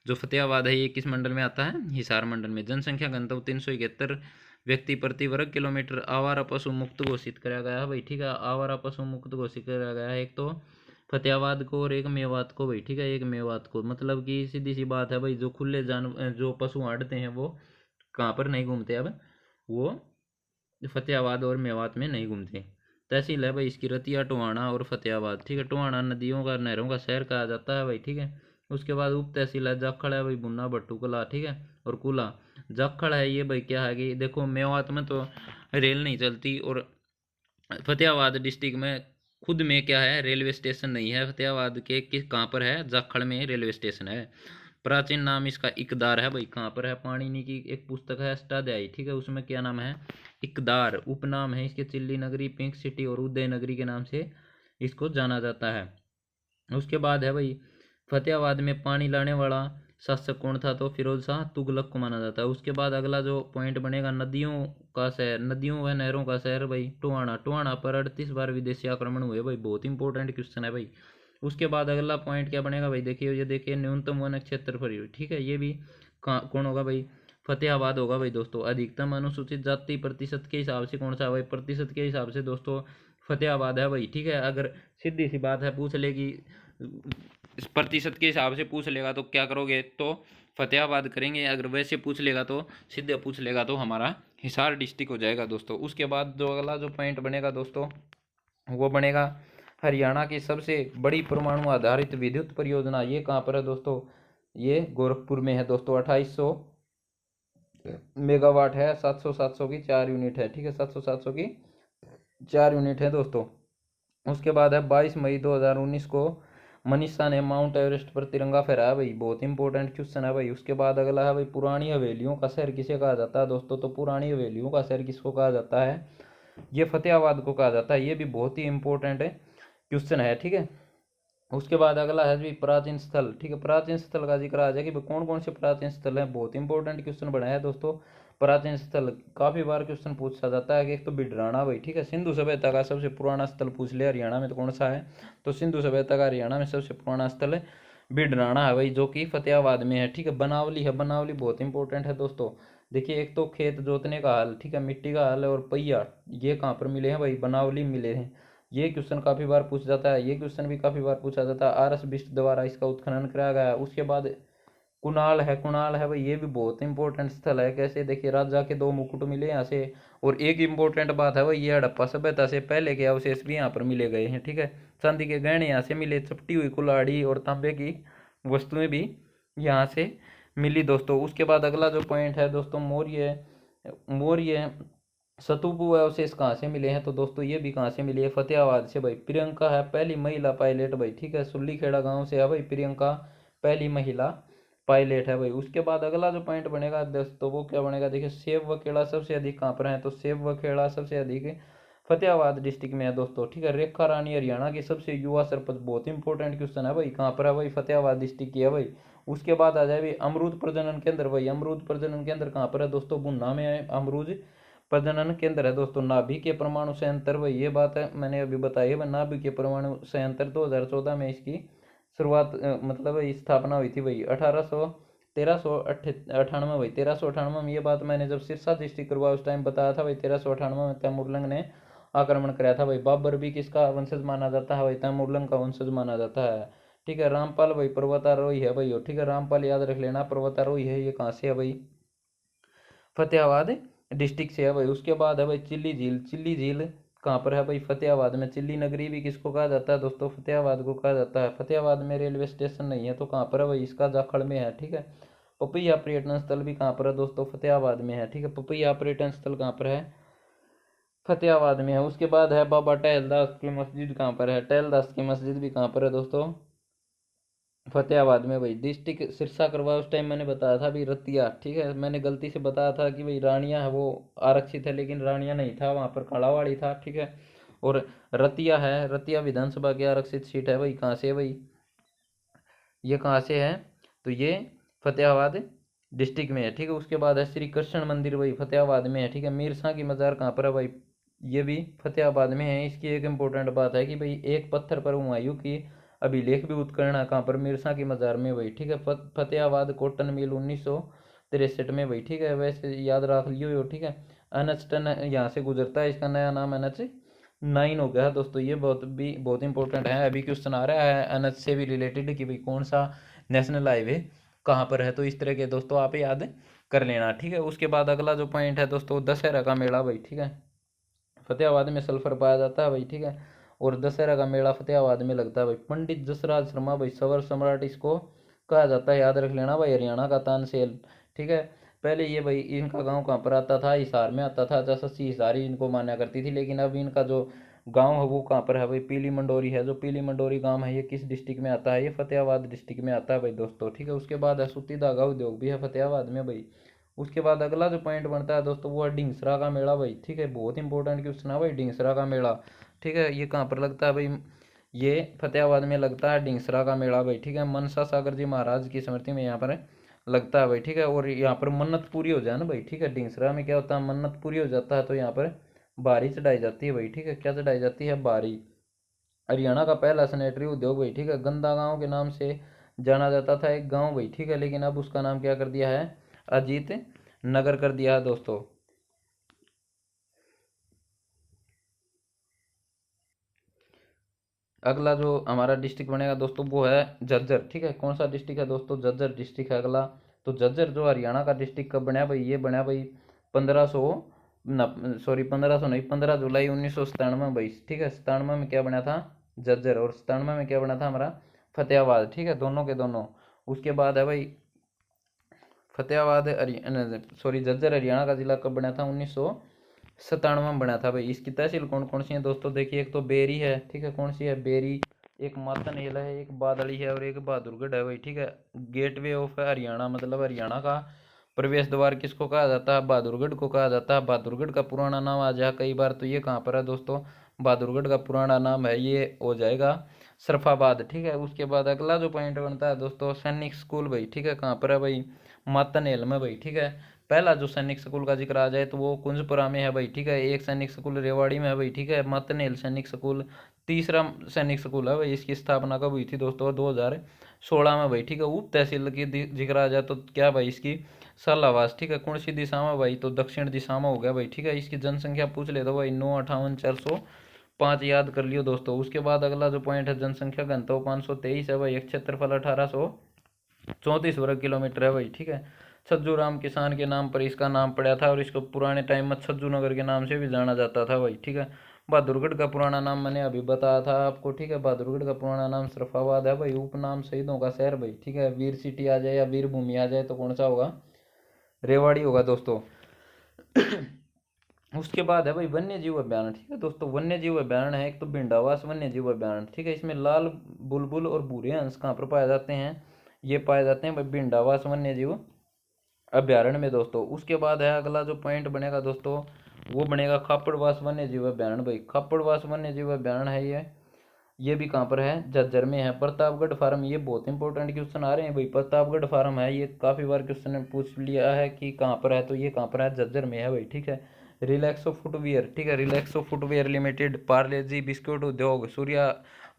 जो फतेहाबाद है ये किस मंडल में आता है, हिसार मंडल में। जनसंख्या घनत्व 371 व्यक्ति प्रति वर्ग किलोमीटर। आवारा पशु मुक्त घोषित कराया गया है भाई, ठीक है। आवारा पशु मुक्त घोषित कराया गया है एक तो फतेहाबाद को और एक मेवात को भाई, ठीक है। एक मेवात को, मतलब कि सीधी सी बात है भाई, जो खुले जो पशु हांटते हैं वो कहाँ पर नहीं घूमते, अब वो फतेहाबाद और मेवात में नहीं घूमते। तहसील है भाई इसकी रतिया, टोहाना और फतेहाबाद, ठीक है। टोहाना नदियों का नहरों का शहर कहा जाता है भाई, ठीक है। उसके बाद उप तहसील है जाखड़ है भाई, बुन्ना भट्टूकला, ठीक है, और कुला। जाखड़ है ये भाई क्या है कि देखो मेवात में तो रेल नहीं चलती, और फतेहाबाद डिस्ट्रिक्ट में खुद में क्या है, रेलवे स्टेशन नहीं है। फतेहाबाद के किस कहाँ पर है, जाखड़ में रेलवे स्टेशन है। प्राचीन नाम इसका इकदार है भाई, कहाँ पर है, पाणिनि की एक पुस्तक है अष्टाध्यायी, ठीक है, उसमें क्या नाम है, इकदार। उपनाम है इसके चिल्ली नगरी, पिंक सिटी और उदय नगरी के नाम से इसको जाना जाता है। उसके बाद है भाई फतेहाबाद में पानी लाने वाला शासक कौन था, तो फिरोज शाह तुगलक को माना जाता है। उसके बाद अगला जो पॉइंट बनेगा, नदियों का शहर, नदियों व नहरों का शहर भाई, टोहाना। टोहाना पर 38 बार विदेशी आक्रमण हुए भाई, बहुत इंपॉर्टेंट क्वेश्चन है भाई। उसके बाद अगला पॉइंट क्या बनेगा भाई, देखिए ये देखिए न्यूनतम वन क्षेत्रफल, ठीक है। ये भी कौन होगा भाई, फतेहाबाद होगा भाई दोस्तों। अधिकतम अनुसूचित जाति प्रतिशत के हिसाब से कौन सा है भाई, प्रतिशत के हिसाब से दोस्तों फतेहाबाद है भाई, ठीक है। अगर सीधी सी बात है, पूछ लेगी इस प्रतिशत के हिसाब से पूछ लेगा तो क्या करोगे, तो फतेहाबाद करेंगे। अगर वैसे पूछ लेगा तो सीधे पूछ लेगा तो हमारा हिसार डिस्ट्रिक्ट हो जाएगा दोस्तों। उसके बाद जो अगला जो पॉइंट बनेगा दोस्तों वो बनेगा हरियाणा की सबसे बड़ी परमाणु आधारित विद्युत परियोजना। ये कहाँ पर है दोस्तों, ये गोरखपुर में है दोस्तों। 2800 मेगावाट है, 700 की 4 यूनिट है, ठीक है। 700 की 4 यूनिट है दोस्तों। उसके बाद है 22 मई 2019 को मनीषा ने माउंट एवरेस्ट पर तिरंगा फहराया भाई, बहुत इंपॉर्टेंट क्वेश्चन है भाई। उसके बाद अगला है भाई, पुरानी हवेलियों का शहर किसे कहा जाता है दोस्तों, तो पुरानी हवेलियों का शहर किसको कहा जाता है, ये फतेहाबाद को कहा जाता है। ये भी बहुत ही इंपॉर्टेंट है क्वेश्चन है, ठीक है। उसके बाद अगला है भी प्राचीन स्थल, ठीक है। प्राचीन स्थल का जिक्र आ जाए कि कौन कौन से प्राचीन स्थल हैं, बहुत इंपॉर्टेंट क्वेश्चन बनाया है दोस्तों। प्राचीन स्थल काफी बार क्वेश्चन पूछा जाता है कि एक तो बिडराना भाई, ठीक है। सिंधु सभ्यता का सबसे पुराना स्थल पूछ लिया हरियाणा में, तो कौन सा है, तो सिंधु सभ्यता का हरियाणा में सबसे पुराना स्थल है बिडराना है भाई, जो कि फतेहाबाद में है, ठीक है। बनावली है, बनावली बहुत इंपॉर्टेंट है दोस्तों। देखिए एक तो खेत जोतने का हाल, ठीक है, मिट्टी का हाल और पहिया, ये कहाँ पर मिले हैं भाई, बनावली मिले हैं। ये क्वेश्चन काफी बार पूछा जाता है, ये क्वेश्चन भी काफी बार पूछा जाता है। आर एस बिष्ट द्वारा इसका उत्खनन कराया गया। उसके बाद कुणाल है, कुणाल है भाई, ये भी बहुत इंपॉर्टेंट स्थल है। कैसे, देखिए राजा के 2 मुकुट मिले यहाँ से, और एक इंपॉर्टेंट बात है भाई, ये हड़प्पा सभ्यता से पहले के अवशेष भी यहाँ पर मिले गए हैं, ठीक है। चांदी के गहने यहाँ से मिले, चपटी हुई कुल्हाड़ी और तांबे की वस्तुएं भी यहाँ से मिली दोस्तों। उसके बाद अगला जो पॉइंट है दोस्तों, मौर्य, मौर्य सतुपु अवशेष कहाँ से मिले हैं, तो दोस्तों ये भी कहाँ से मिले हैं, फतेहाबाद से भाई। प्रियंका है पहली महिला पायलट भाई, ठीक है। सुल्लीखेड़ा गांव से है भाई प्रियंका, पहली महिला पायलट है भाई। उसके बाद अगला जो पॉइंट बनेगा दोस्तों वो क्या बनेगा, देखिए सेब व केला सबसे अधिक कहाँ पर है, तो सेब व केला सबसे अधिक फतेहाबाद डिस्ट्रिक्ट में है दोस्तों, ठीक है। रेखा रानी हरियाणा की सबसे युवा सरपंच, बहुत इंपॉर्टेंट क्वेश्चन है भाई, कहाँ पर है भाई, फतेहाबाद डिस्ट्रिक्ट की है भाई। उसके बाद आ जाए भाई अमरूद प्रजनन केंद्र भाई, अमरूद प्रजनन केंद्र कहाँ पर है दोस्तों, बुन्ना में है अमरूद प्रजनन केंद्र है दोस्तों। नाभि के परमाणु से अंतर, वही ये बात है मैंने अभी बताई है। नाभि के परमाणु से अंतर 2014 में इसकी शुरुआत मतलब स्थापना हुई थी। वही 1398 वही 1398 में। ये बात मैंने जब सिरसा डिस्ट्रिक्ट करवा उस टाइम बताया था। वही 1398 में तैमूरलंग ने आक्रमण कराया था। वही बाबर भी किसका वंशज माना जाता है? वही तैमूरलंग का वंशज माना जाता है। ठीक है। रामपाल वही पर्वतारोही है भाई। ठीक है, रामपाल याद रख लेना, पर्वतारोही है। ये कहाँ से है भाई? फतेहाबाद डिस्ट्रिक्ट से है भाई। उसके बाद है भाई चिल्ली झील। चिल्ली झील कहाँ पर है भाई? फतेहाबाद में। चिल्ली नगरी भी किसको कहा जाता है दोस्तों? फतेहाबाद को कहा जाता है। फतेहाबाद में रेलवे स्टेशन नहीं है तो कहाँ पर है भाई? इसका जाखड़ में है। ठीक है। पपैया पर्यटन स्थल भी कहाँ पर है दोस्तों? फतेहाबाद में है। ठीक है, पपैया पर्यटन स्थल कहाँ पर है? फतेहाबाद में है। उसके बाद है बाबा टहलदास की मस्जिद। कहाँ पर है? टहलदास की मस्जिद भी कहाँ पर है दोस्तों? फतेहाबाद में भाई। डिस्ट्रिक्ट सिरसा करवा उस टाइम मैंने बताया था भाई रतिया। ठीक है, मैंने गलती से बताया था कि भाई रानिया है वो आरक्षित है, लेकिन रानिया नहीं था, वहाँ पर कालावाड़ी था। ठीक है। और रतिया है, रतिया विधानसभा की आरक्षित सीट है भाई। कहाँ से है भाई? ये कहाँ से है? तो ये फतेहाबाद डिस्ट्रिक्ट में है। ठीक है। उसके बाद है श्री कृष्ण मंदिर, वही फतेहाबाद में है। ठीक है। मीर शाह की मज़ार कहाँ पर है भाई? ये भी फतेहाबाद में है। इसकी एक इम्पोर्टेंट बात है कि भाई एक पत्थर पर हुमायूं की अभिलेख भी उत्कीर्ण है। कहाँ पर? मीर शाह की मज़ार में भाई। ठीक है। फतेहाबाद कॉटन मिल 1963 में भाई। ठीक है, वैसे याद रख लियो। ठीक है। NH 10 यहाँ से गुजरता है। इसका नया नाम NH 9 हो गया है दोस्तों। ये बहुत इंपॉर्टेंट है। अभी क्वेश्चन आ रहा है NH से भी रिलेटेड कि भाई कौन सा नेशनल हाईवे कहाँ पर है। तो इस तरह के दोस्तों आप याद कर लेना। ठीक है। उसके बाद अगला जो पॉइंट है दोस्तों, दशहरा का मेला भाई। ठीक है। फतेहाबाद में सल्फर पाया जाता है भाई। ठीक है। और दशहरा का मेला फतेहाबाद में लगता है भाई। पंडित जसराज शर्मा भाई, सवर सम्राट इसको कहा जाता है। याद रख लेना भाई, हरियाणा का तानसेन। ठीक है। पहले ये भाई इनका गांव कहाँ पर आता था? हिसार में आता था। जससी हिसारी इनको माना करती थी, लेकिन अब इनका जो गांव है वो कहाँ पर है भाई? पीली मंडोरी है। जो पीली मंडोरी गांव है ये किस डिस्ट्रिक्ट में आता है? ये फतेहाबाद डिस्ट्रिक्ट में आता है भाई दोस्तों। ठीक है। उसके बाद है सूती धागा उद्योग भी है फतेहाबाद में भाई। उसके बाद अगला जो पॉइंट बनता है दोस्तों वो है ढींगसरा का मेला भाई। ठीक है, बहुत इंपॉर्टेंट क्वेश्चन है भाई ढींगसरा का मेला। ठीक है, ये कहाँ पर लगता है भाई? ये फतेहाबाद में लगता है ढींगसरा का मेला भाई। ठीक है, मनसा सागर जी महाराज की स्मृति में यहाँ पर लगता है भाई। ठीक है। और यहाँ पर मन्नत पूरी हो जाए ना भाई। ठीक है, ढींगसरा में क्या होता है? मन्नत पूरी हो जाता है तो यहाँ पर बारी चढ़ाई जाती है भाई। ठीक है, क्या चढ़ाई जाती है? बारी। हरियाणा का पहला सैनिटरी उद्योग भाई। ठीक है, गंदा गांव के नाम से जाना जाता था एक गांव भाई। ठीक है, लेकिन अब उसका नाम क्या कर दिया है? अजीत नगर कर दिया है दोस्तों। अगला जो हमारा डिस्ट्रिक्ट बनेगा दोस्तों वो है झज्जर। ठीक है, कौन सा डिस्ट्रिक्ट है दोस्तों? झज्जर डिस्ट्रिक्ट है अगला। तो झज्जर जो हरियाणा का डिस्ट्रिक्ट कब बना भाई? ये बना भाई 1500 सॉरी 1500 नहीं, 15 जुलाई 1997 भाई। ठीक है, 97 में क्या बना था? झज्जर। और 97 में क्या बना था हमारा? फतेहाबाद। ठीक है, दोनों के दोनों। उसके बाद है भाई फतेहाबाद हरियाणा सॉरी झज्जर हरियाणा का जिला कब बना था? 1997 में बना था भाई। इसकी तहसील कौन कौन सी है दोस्तों? देखिए, एक तो बेरी है। ठीक है, कौन सी है? बेरी। एक मातनहेल है, एक बादड़ी है, और एक बहादुरगढ़ है भाई। ठीक है। गेटवे ऑफ हरियाणा मतलब हरियाणा का प्रवेश द्वार किसको कहा जाता है? बहादुरगढ़ को कहा जाता है। बहादुरगढ़ का पुराना नाम आ जाए कई बार, तो ये कहाँ पर है दोस्तों? बहादुरगढ़ का पुराना नाम है ये हो जाएगा सरफाबाद। ठीक है। उसके बाद अगला जो पॉइंट बनता है दोस्तों, सैनिक स्कूल भाई। ठीक है, कहाँ पर है भाई? मातनहेल में भाई। ठीक है। पहला जो सैनिक स्कूल का जिक्र आ जाए तो वो कुंजपुरा में है भाई। ठीक है। एक सैनिक स्कूल रेवाड़ी में है भाई। ठीक है, मातनहेल सैनिक स्कूल तीसरा सैनिक स्कूल है भाई। इसकी स्थापना कब हुई थी दोस्तों? 2016 में भाई। ठीक है। उप तहसील की जिक्र आ जाए तो क्या भाई? इसकी सालावास। ठीक है, कौन सी दिशा में भाई? तो दक्षिण दिशा में हो गया भाई। ठीक है। इसकी जनसंख्या पूछ ले तो भाई 958,405 याद कर लियो दोस्तों। उसके बाद अगला जो पॉइंट है जनसंख्या घनत्व 523 है भाई। एक क्षेत्रफल 1834 वर्ग किलोमीटर है भाई। ठीक है। छज्जू राम किसान के नाम पर इसका नाम पड़ा था, और इसको पुराने टाइम में छज्जू नगर के नाम से भी जाना जाता था भाई। ठीक है। बहादुरगढ़ का पुराना नाम मैंने अभी बताया था आपको। ठीक है, बहादुरगढ़ का पुराना नाम सरफाबाद है भाई। उपनाम शहीदों का शहर भाई। ठीक है, वीर सिटी आ जाए या वीर भूमि आ जाए तो कौन सा होगा? रेवाड़ी होगा दोस्तों। उसके बाद है भाई वन्य जीव अभ्यारण्य। ठीक है दोस्तों, वन्य जीव अभ्यारण्य है एक तो भिंडावास वन्य जीव अभ्यारण्य। ठीक है, इसमें लाल बुलबुल और भूरे हंस कहाँ पर पाए जाते हैं? ये पाए जाते हैं भाई भिंडावास वन्य जीव अभ्यारण्य में दोस्तों। उसके बाद है अगला जो पॉइंट बनेगा दोस्तों वो बनेगा खापड़वास वन्य जीव अभ्यारण्य भाई। खापड़वास वन्य जीव अभ्यारण्य है ये भी कहाँ पर है? झज्जर में है। प्रतापगढ़ फार्म, ये बहुत इंपॉर्टेंट क्वेश्चन आ रहे हैं भाई। प्रतापगढ़ फार्म है, ये काफी बार क्वेश्चन ने पूछ लिया है कि कहाँ पर है, तो ये कहाँ पर है? झज्जर में है भाई। ठीक है, रिलैक्सो फुटवियर, ठीक है, रिलैक्सो फुटवियर लिमिटेड, पार्ले जी बिस्कुट उद्योग, सूर्या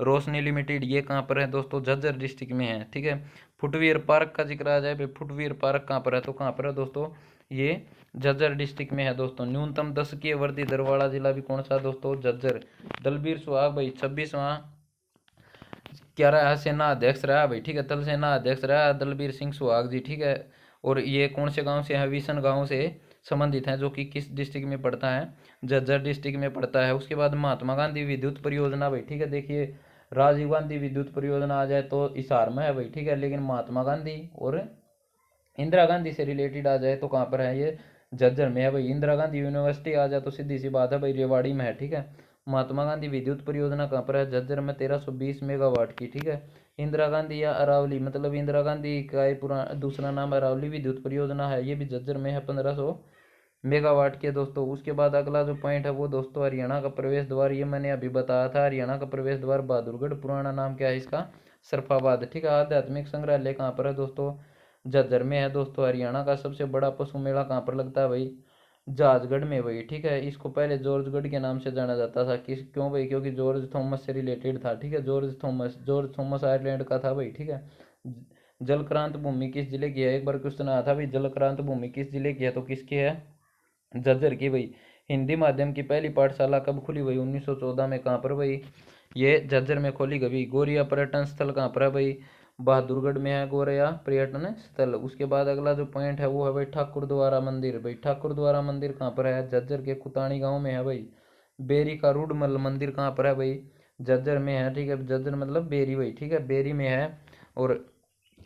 रोशनी लिमिटेड, ये कहाँ पर है दोस्तों, झज्जर डिस्ट्रिक्ट में है, ठीक है। फुटवियर पार्क का जिक्र आ जाए भाई, फुटवियर पार्क कहाँ पर है, तो कहाँ पर है दोस्तों, ये झज्जर डिस्ट्रिक्ट में है दोस्तों। न्यूनतम 10 की वर्दी दरवाड़ा जिला भी कौन सा दोस्तों, झज्जर। दलबीर सुहाग भाई 26वां क्या रहा, सेना अध्यक्ष रहा भाई, ठीक है, थल सेना अध्यक्ष रहा दलबीर सिंह सुहाग जी, ठीक है। और ये कौन से गांव से है, विसन गांव से संबंधित है, जो कि किस डिस्ट्रिक्ट में पड़ता है, झज्जर डिस्ट्रिक्ट में पड़ता है। उसके बाद महात्मा गांधी विद्युत परियोजना भाई, ठीक है, देखिए राजीव गांधी विद्युत परियोजना आ जाए तो हिसार में है भाई, ठीक है, लेकिन महात्मा गांधी और इंदिरा गांधी से रिलेटेड आ जाए तो कहाँ पर है, ये झज्जर में है भाई। इंदिरा गांधी यूनिवर्सिटी आ जाए तो सीधी सी बात है भाई, रेवाड़ी में है, ठीक है। महात्मा गांधी विद्युत परियोजना कहाँ पर है, झज्जर में 1320 मेगावाट की, ठीक है। इंदिरा गांधी या अरावली, मतलब इंदिरा गांधी का पुराना दूसरा नाम अरावली विद्युत परियोजना है, ये भी झज्जर में है, 1500 मेगावाट के दोस्तों। उसके बाद अगला जो पॉइंट है वो दोस्तों हरियाणा का प्रवेश द्वार, ये मैंने अभी बताया था, हरियाणा का प्रवेश द्वार बहादुरगढ़, पुराना नाम क्या है इसका, सरफाबाद, ठीक है। आध्यात्मिक संग्रहालय कहाँ पर है दोस्तों, झज्जर में है दोस्तों। हरियाणा का सबसे बड़ा पशु मेला कहाँ पर लगता है भाई, जहाजगढ़ में भाई, ठीक है। इसको पहले जॉर्जगढ़ के नाम से जाना जाता था, किस क्यों भाई, क्योंकि जॉर्ज थॉमस से रिलेटेड था, ठीक है। जॉर्ज थॉमस आयरलैंड का था भाई, ठीक है। जलक्रांत भूमि किस जिले की है, एक बार क्वेश्चन आया था भाई, जलक्रांत भूमि किस जिले की है, तो किसकी है, झज्जर की भाई। हिंदी माध्यम की पहली पाठशाला कब खुली भाई, 1914 में, कहाँ पर भाई, ये झज्जर में खोली गई। गोरिया पर्यटन स्थल कहाँ पर है भाई, बहादुरगढ़ में है गोरिया पर्यटन स्थल। उसके बाद अगला जो पॉइंट है वो है भाई ठाकुर द्वारा मंदिर भाई, ठाकुर द्वारा मंदिर कहाँ पर है, झज्जर के कुताणी गांव में है भाई। बेरी का रूडमल मंदिर कहाँ पर है भाई, झज्जर में है, ठीक है, झज्जर मतलब बेरी भाई, ठीक है, बेरी में है। और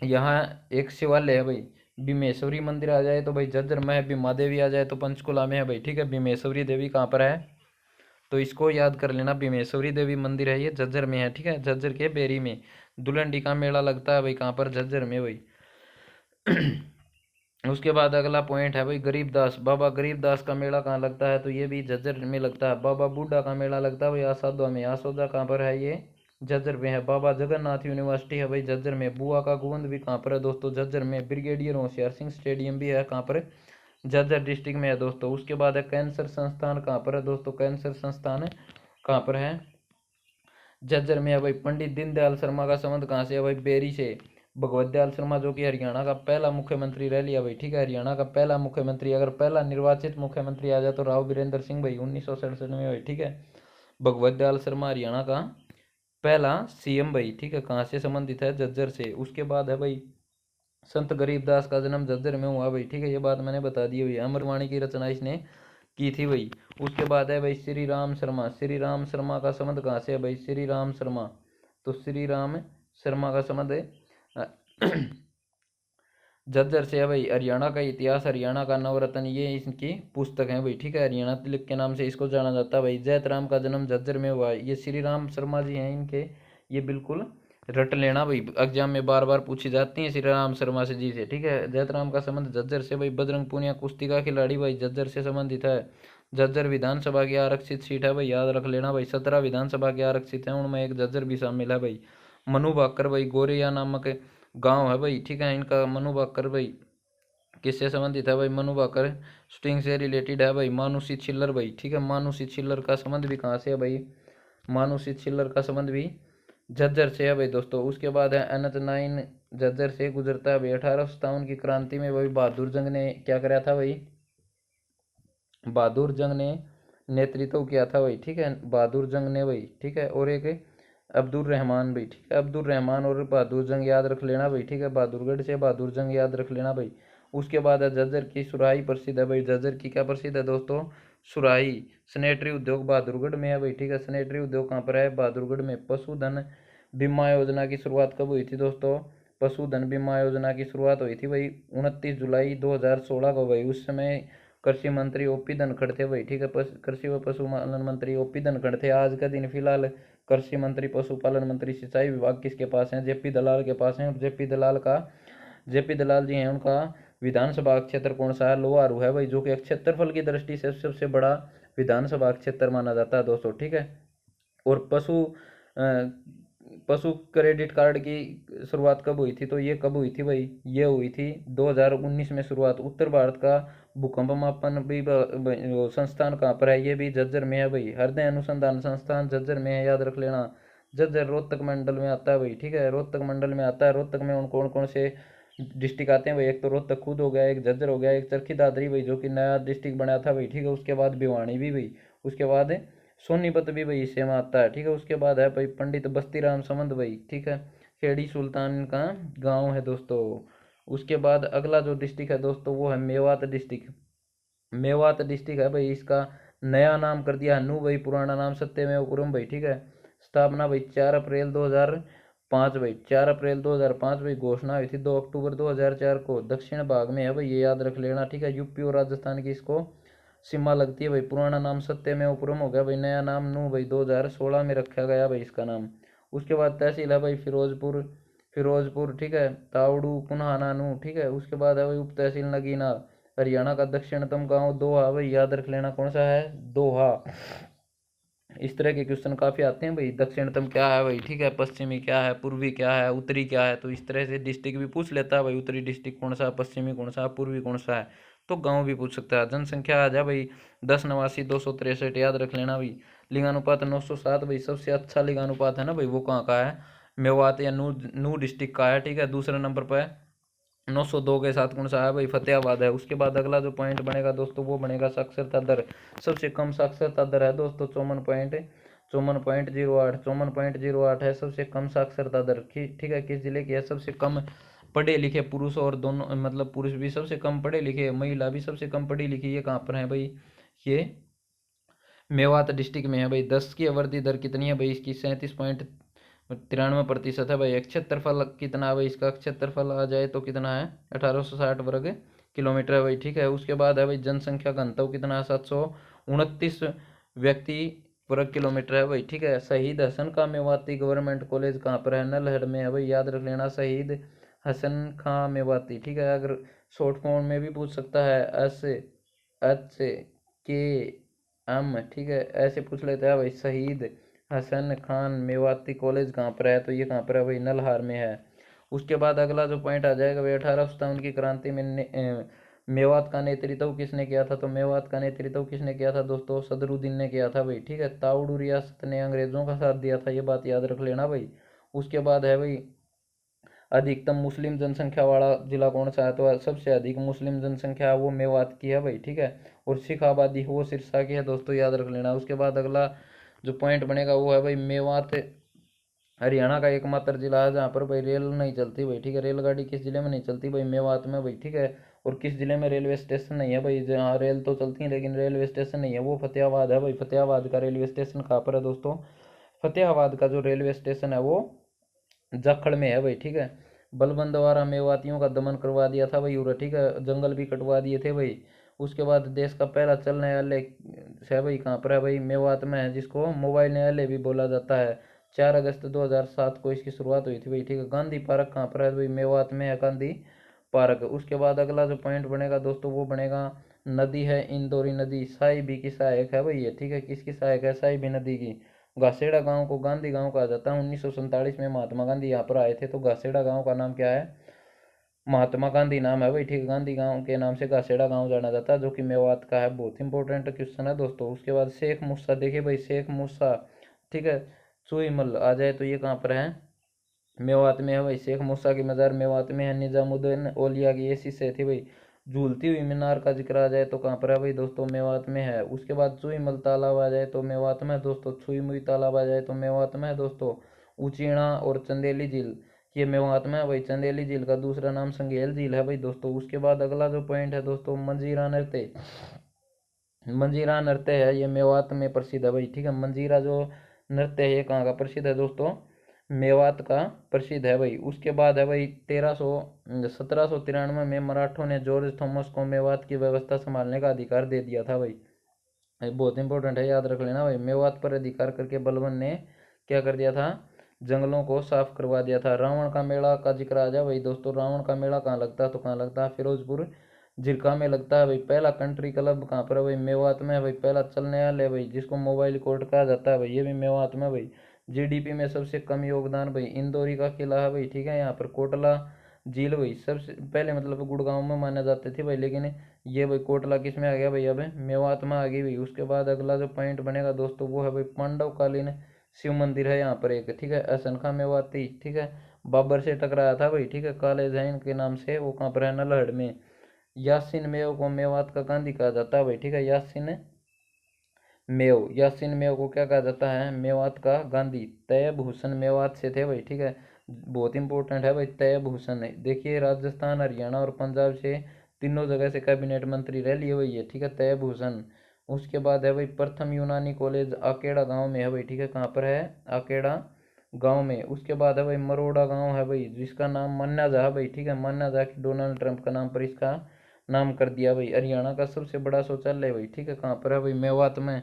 यहाँ एक शिवालय है भाई, भीमेश्वरी मंदिर आ जाए तो भाई झज्जर में है, भीमा देवी आ जाए तो पंचकुला में है भाई, ठीक है। भीमेश्वरी देवी कहाँ पर है, तो इसको याद कर लेना, भीमेश्वरी देवी मंदिर है, ये झज्जर में है, ठीक है, झज्जर के बेरी में। दुल्हनडी का मेला लगता है भाई कहाँ पर, झज्जर में भाई। उसके बाद अगला पॉइंट है भाई गरीबदास, बाबा गरीबदास का मेला कहाँ लगता है, तो ये भी झज्जर में लगता है। बाबा बूढ़ा का मेला लगता है भाई आसोदा में, आसोदा कहाँ पर है, ये झज्जर में है। बाबा जगन्नाथ यूनिवर्सिटी है भाई झज्जर में। बुआ का गोविंद भी कहाँ पर है दोस्तों, झज्जर में। ब्रिगेडियर होशियार सिंह स्टेडियम भी है कहाँ पर, झज्जर डिस्ट्रिक्ट में है दोस्तों। उसके बाद है कैंसर संस्थान कहाँ पर है दोस्तों, कैंसर संस्थान कहाँ पर है, झज्जर में है भाई। पंडित दीनदयाल शर्मा का संबंध कहाँ से है भाई, बेरी से। भगवत दयाल शर्मा जो कि हरियाणा का पहला मुख्यमंत्री रह लिया भाई, ठीक है, हरियाणा का पहला मुख्यमंत्री, अगर पहला निर्वाचित मुख्यमंत्री आ जाए तो राव वीरेंद्र सिंह भाई 1967 में भाई, ठीक है। भगवत दयाल शर्मा हरियाणा का पहला सीएम भाई, ठीक है, कहाँ से संबंधित है, झज्जर से। उसके बाद है भाई संत गरीबदास का जन्म झज्जर में हुआ भाई, ठीक है, ये बात मैंने बता दी भाई। अमरवाणी की रचना इसने की थी भाई। उसके बाद है भाई श्री राम शर्मा, श्री राम शर्मा का संबंध कहाँ से है भाई, श्री राम शर्मा, तो श्री राम शर्मा का संबंध है झज्जर से है भाई। हरियाणा का इतिहास, हरियाणा का नवरत्न, ये इसकी पुस्तक है भाई, ठीक है, हरियाणा तिलक के नाम से इसको जाना जाता है भाई। जैतराम का जन्म झज्जर में हुआ है, ये श्री राम शर्मा जी हैं इनके, ये बिल्कुल रट लेना भाई, एग्जाम में बार बार पूछी जाती है श्री राम शर्मा से जी से, ठीक है। जैतराम का संबंध झज्जर से भाई। बजरंग पूनिया कुश्ती का खिलाड़ी भाई झज्जर से संबंधित है। झज्जर विधानसभा की आरक्षित सीट है भाई, याद रख लेना भाई, 17 विधानसभा की आरक्षित है, उनमें एक झज्जर भी शामिल है भाई। मनु भाकर भाई गोरेया नामक गांव है भाई, ठीक है, इनका। मनु भाकर भाई किससे संबंधित है भाई, मनु भाकर शूटिंग से रिलेटेड है भाई। मानुषी छिल्लर भाई, ठीक है, मानुषी छिल्लर का संबंध भी कहाँ से है भाई, मानुषी छिल्लर का संबंध भी झज्जर से है भाई दोस्तों। उसके बाद है NH9 झज्जर से गुजरता है भाई। 1857 की क्रांति में भाई बहादुर जंग ने क्या कराया था भाई, बहादुर जंग ने नेतृत्व किया था भाई, ठीक है, बहादुर जंग ने भाई, ठीक है। और एक अब्दुल रहमान भाई, ठीक है, अब्दुल रहमान और बहादुर जंग याद रख लेना भाई, ठीक है, बहादुरगढ़ से बहादुर जंग याद रख लेना भाई। उसके बाद है झज्जर की सुराही प्रसिद्ध है भाई, झज्जर की क्या प्रसिद्ध है दोस्तों, सुराही। सैनिटरी उद्योग बहादुरगढ़ में है भाई, ठीक है, सैनिटरी उद्योग कहाँ पर है, बहादुरगढ़ में। पशुधन बीमा योजना की शुरुआत कब हुई थी दोस्तों, पशुधन बीमा योजना की शुरुआत हुई थी भाई 29 जुलाई 2016 को भाई। उस समय कृषि मंत्री ओपी धनखड़ थे भाई, ठीक है, कृषि व पशुपालन मंत्री ओपी धनखड़ थे। आज का दिन फिलहाल कृषि मंत्री पशुपालन मंत्री सिंचाई विभाग किसके पास है, जेपी दलाल के पास है। और जेपी दलाल जी हैं, उनका विधानसभा क्षेत्र कौन सा है, लोहारू है भाई, जो कि क्षेत्रफल की दृष्टि से सबसे बड़ा विधानसभा क्षेत्र माना जाता है दोस्तों, ठीक है। और पशु क्रेडिट कार्ड की शुरुआत कब हुई थी, तो ये कब हुई थी भाई, ये हुई थी 2019 में शुरुआत। उत्तर भारत का भूकंप मापन भी वो संस्थान कहाँ पर है, ये भी झज्जर में है भाई। हृदय अनुसंधान संस्थान झज्जर में है, याद रख लेना। झज्जर रोहतक मंडल में आता है भाई, ठीक है, रोहतक मंडल में आता है। रोहतक में उन कौन कौन से डिस्ट्रिक्ट आते हैं भाई, एक तो रोहतक खुद हो गया, एक झज्जर हो गया, एक चरखी दादरी भाई जो कि नया डिस्ट्रिक्ट बनाया था भाई, ठीक है। उसके बाद भिवानी भी भाई, उसके बाद सोनीपत भी भाई इसे में आता है, ठीक है। उसके बाद है भाई पंडित बस्ती राम समंद भाई, ठीक है, खेड़ी सुल्तान का गांव है दोस्तों। उसके बाद अगला जो डिस्ट्रिक्ट है दोस्तों वो है मेवात डिस्ट्रिक्ट। मेवात डिस्ट्रिक्ट है भाई, इसका नया नाम कर दिया हन्नू भाई, पुराना नाम सत्यमेवपुरम भाई, ठीक है। स्थापना भाई 4 अप्रैल 2005 भाई, 4 अप्रैल 2005 भाई। घोषणा हुई थी 2 अक्टूबर 2004 को। दक्षिण भाग में है भाई, ये याद रख लेना, ठीक है। यूपी और राजस्थान की इसको सीमा लगती है भाई। पुराना नाम सत्यमेवपुरम हो गया भाई, नया नाम नू भाई 2016 में रखा गया भाई इसका नाम। उसके बाद तहसील है भाई फिरोजपुर, फिरोजपुर, ठीक है। तावड़ू पुनहाना नू, ठीक है। उसके बाद है भाई उप तहसील नगीना। हरियाणा का दक्षिणतम गांव दोहा भाई, याद रख लेना कौन सा है, दोहा। इस तरह के क्वेश्चन काफ़ी आते हैं भाई। दक्षिणतम क्या है भाई, ठीक है, पश्चिमी क्या है, पूर्वी क्या है, उत्तरी क्या है। तो इस तरह से डिस्ट्रिक्ट भी पूछ लेता है भाई, उत्तरी डिस्ट्रिक्ट कौन सा है, पश्चिमी कौन सा है, पूर्वी कौन सा है। तो गांव भी पूछ सकता है। जनसंख्या आ जाए भाई 10 89 263, याद रख लेना भाई। लिंगानुपात 907 भाई, सबसे अच्छा लिंगानुपात है ना भाई, वो कहाँ का है, मेवात या नू डिस्ट्रिक्ट का है, ठीक है। दूसरे नंबर पर 902 के साथ कौन सा है भाई, फतेहाबाद है। उसके बाद अगला जो पॉइंट बनेगा दोस्तों वो बनेगा साक्षरता दर। सबसे कम साक्षरता दर है दोस्तों 54.08, 54.08 है सबसे कम साक्षरता दर, ठीक है। किस जिले की है, सबसे कम पढ़े लिखे पुरुष और दोनों, मतलब पुरुष भी सबसे कम पढ़े लिखे, महिला भी सबसे कम पढ़ी लिखी, ये कहाँ पर है भाई, ये मेवात डिस्ट्रिक्ट में है भाई। 10 की आवर्ती दर कितनी है भाई इसकी, 37.93% है भाई। क्षेत्रफल कितना है भाई इसका, क्षेत्रफल आ जाए तो कितना है, 1860 वर्ग किलोमीटर है भाई, ठीक है। उसके बाद है भाई जनसंख्या घनत्व कितना है, 729 व्यक्ति वर्ग किलोमीटर है भाई, ठीक है। शहीद हसन खां मेवाती गवर्नमेंट कॉलेज कहाँ पर है, नलहड़ में है भाई, याद रख लेना, शहीद हसन खां मेवाती, ठीक है। अगर शॉर्ट फॉर्म में भी पूछ सकता है, SHKM, ठीक है, ऐसे पूछ लेता है भाई। शहीद हसन खान मेवाती कॉलेज कहाँ पर है, तो ये कहाँ पर है भाई, नलहार में है। उसके बाद अगला जो पॉइंट आ जाएगा भाई, 1857 की क्रांति में मेवात का नेतृत्व किसने किया था, तो मेवात का नेतृत्व किसने किया था दोस्तों, सदरुद्दीन ने किया था भाई, ठीक है। ताउडू रियासत ने अंग्रेजों का साथ दिया था, ये बात याद रख लेना भाई। उसके बाद है भाई अधिकतम मुस्लिम जनसंख्या वाला जिला कौन सा है, तो सबसे अधिक मुस्लिम जनसंख्या वो मेवात की है भाई, ठीक है। और सिख आबादी वो सिरसा की है दोस्तों, याद रख लेना। उसके बाद अगला जो पॉइंट बनेगा वो है भाई मेवात हरियाणा का एकमात्र जिला है जहाँ पर भाई रेल नहीं चलती भाई, ठीक है। रेलगाड़ी किस जिले में नहीं चलती भाई, मेवात में भाई, ठीक है। और किस जिले में रेलवे स्टेशन नहीं है भाई, जहाँ रेल तो चलती है लेकिन रेलवे स्टेशन नहीं है, वो फतेहाबाद है भाई। फतेहाबाद का रेलवे स्टेशन कहाँ पर है दोस्तों, फतेहाबाद का जो रेलवे स्टेशन है वो जाखड़ में है भाई, ठीक है। बलबन द्वारा मेवातियों का दमन करवा दिया था भाई, और ठीक है, जंगल भी कटवा दिए थे भाई। उसके बाद देश का पहला चल न्यायालय है भाई, कहाँ पर है भाई, मेवात में है, जिसको मोबाइल न्यायालय भी बोला जाता है। 4 अगस्त 2007 को इसकी शुरुआत हुई थी भाई, ठीक है। गांधी पार्क कहाँ पर है भाई, मेवात में है गांधी पार्क। उसके बाद अगला जो पॉइंट बनेगा दोस्तों वो बनेगा नदी है इंदौरी नदी, साहिबी की सहायक है भाई ये, ठीक है। किसकी सहायक है, साहिबी नदी की। घासेड़ा गांव को गांधी गांव कहा जाता है। 1947 में महात्मा गांधी यहाँ पर आए थे, तो घासेड़ा गांव का नाम क्या है, महात्मा गांधी नाम है भाई, ठीक है। गांधी गांव के नाम से घासेड़ा गांव जाना जाता है, जो कि मेवात का है। बहुत इंपॉर्टेंट क्वेश्चन है दोस्तों। उसके बाद शेख मूसा, देखिए भाई शेख मूसा, ठीक है, चुईमल आ जाए तो ये कहाँ पर है, मेवात में है भाई। शेख मूसा की मज़ार मेवात में है। निजामुद्दीन औलिया की ऐसी से थी भाई। झूलती हुई मीनार का जिक्र आ जाए तो कहाँ पर है भाई दोस्तों, मेवात में है। उसके बाद चुईमल तालाब आ जाए तो मेवात में है दोस्तों। छुईमुई तालाब आ जाए तो मेवात में है दोस्तों। ऊचीणा और चंदेली झील ये मेवात में है भाई। चंदेली झील का दूसरा नाम संगेल झील है भाई दोस्तों। उसके बाद अगला जो पॉइंट है दोस्तों, मंजीरा नृत्य। मंजीरा नृत्य है ये मेवात में प्रसिद्ध है भाई, ठीक है। मंजीरा जो नृत्य है ये कहाँ का प्रसिद्ध है दोस्तों, मेवात का प्रसिद्ध है भाई। उसके बाद है भाई 1793 में मराठों ने जॉर्ज थॉमस को मेवात की व्यवस्था संभालने का अधिकार दे दिया था भाई। ये बहुत इंपॉर्टेंट है, याद रख लेना भाई। मेवात पर अधिकार करके बलबन ने क्या कर दिया था, जंगलों को साफ करवा दिया था। रावण का मेला का जिक्र आ जाए भाई दोस्तों। रावण का मेला कहाँ लगता है, तो कहाँ लगता है, फिरोजपुर झिरका में लगता है भाई। पहला कंट्री क्लब कहाँ पर है भाई, मेवात में है भाई। पहला चल न्यायालय भाई, जिसको मोबाइल कोर्ट कहा जाता है भाई, ये भी मेवात में भाई। जीडीपी में सबसे कम योगदान भाई इंदौरी का किला है भाई, ठीक है। यहाँ पर कोटला झील भाई सबसे पहले मतलब गुड़गांव में माने जाते थे भाई, लेकिन ये भाई कोटला किस में आ गया भाई, अब मेवात में आ गई भाई। उसके बाद अगला जो पॉइंट बनेगा दोस्तों वो है भाई पांडव कालीन शिव मंदिर है यहाँ पर एक, ठीक है। असनखा मेवाती, ठीक है, बाबर से टकराया था भाई, ठीक है, काले जैन के नाम से। वो कहाँ पर है, नलहड़ में। यासीन मेव को मेवात का गांधी कहा जाता है भाई, ठीक है। यासीन मेव को क्या कहा जाता है, मेवात का गांधी। तैयब हुसैन मेवात से थे भाई, ठीक है। बहुत इंपॉर्टेंट है भाई तैयब हुसैन है। देखिए राजस्थान, हरियाणा और पंजाब से तीनों जगह से कैबिनेट मंत्री रह लिए भाई ये, ठीक है, तैयब हुसैन। उसके बाद है भाई प्रथम यूनानी कॉलेज आकेड़ा गांव में है भाई, ठीक है। कहाँ पर है, आकेड़ा गांव में। उसके बाद है भाई मरोड़ा गांव है भाई, जिसका नाम मन्ना झा भाई, ठीक है। मन्ना झा की डोनाल्ड ट्रंप का नाम पर इसका नाम कर दिया भाई। हरियाणा का सबसे बड़ा शौचालय भाई, ठीक है, कहाँ पर है भाई, मेवात में।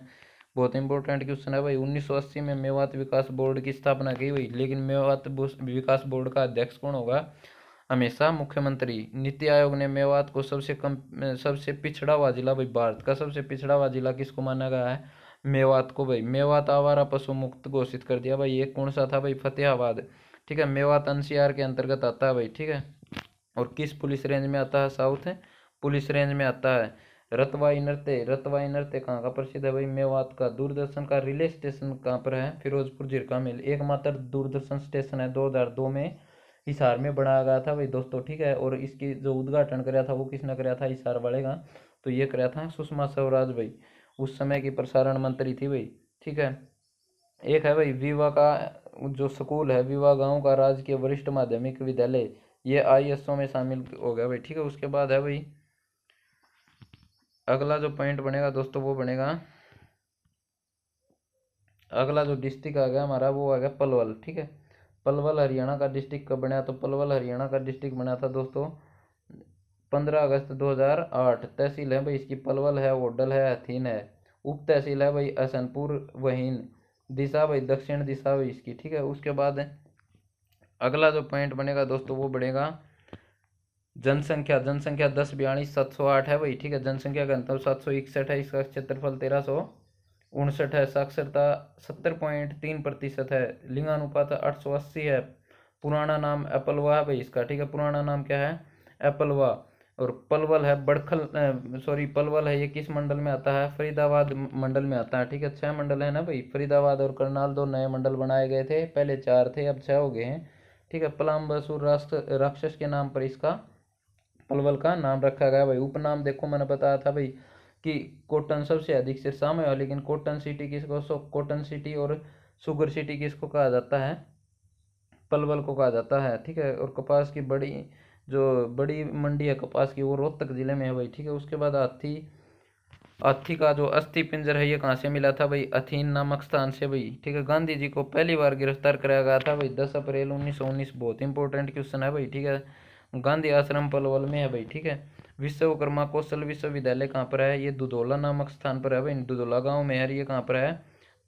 बहुत इंपॉर्टेंट क्वेश्चन है भाई। 1980 में मेवात विकास बोर्ड की स्थापना की हुई, लेकिन मेवात विकास बोर्ड का अध्यक्ष कौन होगा, हमेशा मुख्यमंत्री। नीति आयोग ने मेवात को सबसे पिछड़ा हुआ जिला भाई, भारत का सबसे पिछड़ा हुआ जिला किसको माना गया है, मेवात को भाई। मेवात आवारा पशु मुक्त घोषित कर दिया भाई। ये कौन सा था भाई, फतेहाबाद, ठीक है। मेवात एनसीआर के अंतर्गत आता है भाई, ठीक है। और किस पुलिस रेंज में आता है, साउथ पुलिस रेंज में आता है। रतवाई नृत्य कहाँ का प्रसिद्ध है भाई, मेवात का। दूरदर्शन का रिले स्टेशन कहाँ पर है, फिरोजपुर झिरका में। एकमात्र दूरदर्शन स्टेशन है, 2002 में हिसार में बनाया गया था भाई दोस्तों, ठीक है। और इसकी जो उद्घाटन कराया था वो किसने कराया था, हिसार वाले का, तो ये कराया था सुषमा स्वराज भाई, उस समय की प्रसारण मंत्री थी भाई, ठीक है। एक है भाई विवा का जो स्कूल है, विवा गांव का राजकीय वरिष्ठ माध्यमिक विद्यालय, ये आईएसओ में शामिल हो गया भाई, ठीक है। उसके बाद है भाई अगला जो पॉइंट बनेगा दोस्तों वो बनेगा, अगला जो डिस्ट्रिक्ट आ गया हमारा वो आ गया पलवल, ठीक है। पलवल हरियाणा का डिस्ट्रिक्ट कब बना, तो पलवल हरियाणा का डिस्ट्रिक्ट बना था दोस्तों 15 अगस्त 2008। तहसील है भाई इसकी पलवल है, होडल है, हथीन है। उप तहसील है भाई असनपुर वहीन। दिशा भाई दक्षिण दिशा भाई इसकी, ठीक है। उसके बाद अगला जो पॉइंट बनेगा दोस्तों वो बढ़ेगा जनसंख्या। 1042,708 है भाई, ठीक है। जनसंख्या घनत्व 761 है। इसका क्षेत्रफल 1359 है। साक्षरता 70.3% है। लिंगानुपात 880 है। पुराना नाम एप्पलवा है भाई इसका, ठीक है। पुराना नाम क्या है, एप्पलवा। और पलवल है पलवल है, ये किस मंडल में आता है, फरीदाबाद मंडल में आता है, ठीक है। 6 मंडल है ना भाई, फरीदाबाद और करनाल 2 नए मंडल बनाए गए थे, पहले 4 थे अब 6 हो गए हैं, ठीक है। पलाम्बसुर राक्षस के नाम पर इसका पलवल का नाम रखा गया भाई। उपनाम देखो मैंने बताया था भाई कि कॉटन सबसे अधिक सिरसा में है, लेकिन कॉटन सिटी किसको, कॉटन सिटी और शुगर सिटी किसको कहा जाता है, पलवल को कहा जाता है, ठीक है। और कपास की बड़ी मंडी है कपास की, वो रोहतक जिले में है भाई, ठीक है। उसके बाद हाथी का जो अस्थि पिंजर है ये कहाँ से मिला था भाई, अथीन नामक स्थान से भाई, ठीक है। गांधी जी को पहली बार गिरफ्तार कराया गया था भाई 10 अप्रैल 1919। बहुत इंपॉर्टेंट क्वेश्चन है भाई, ठीक है। गांधी आश्रम पलवल में है भाई, ठीक है। विश्वकर्मा कौशल विश्वविद्यालय कहाँ पर है, ये दुधौला नामक स्थान पर है भाई, दुधौला गाँव में है। ये कहाँ पर है,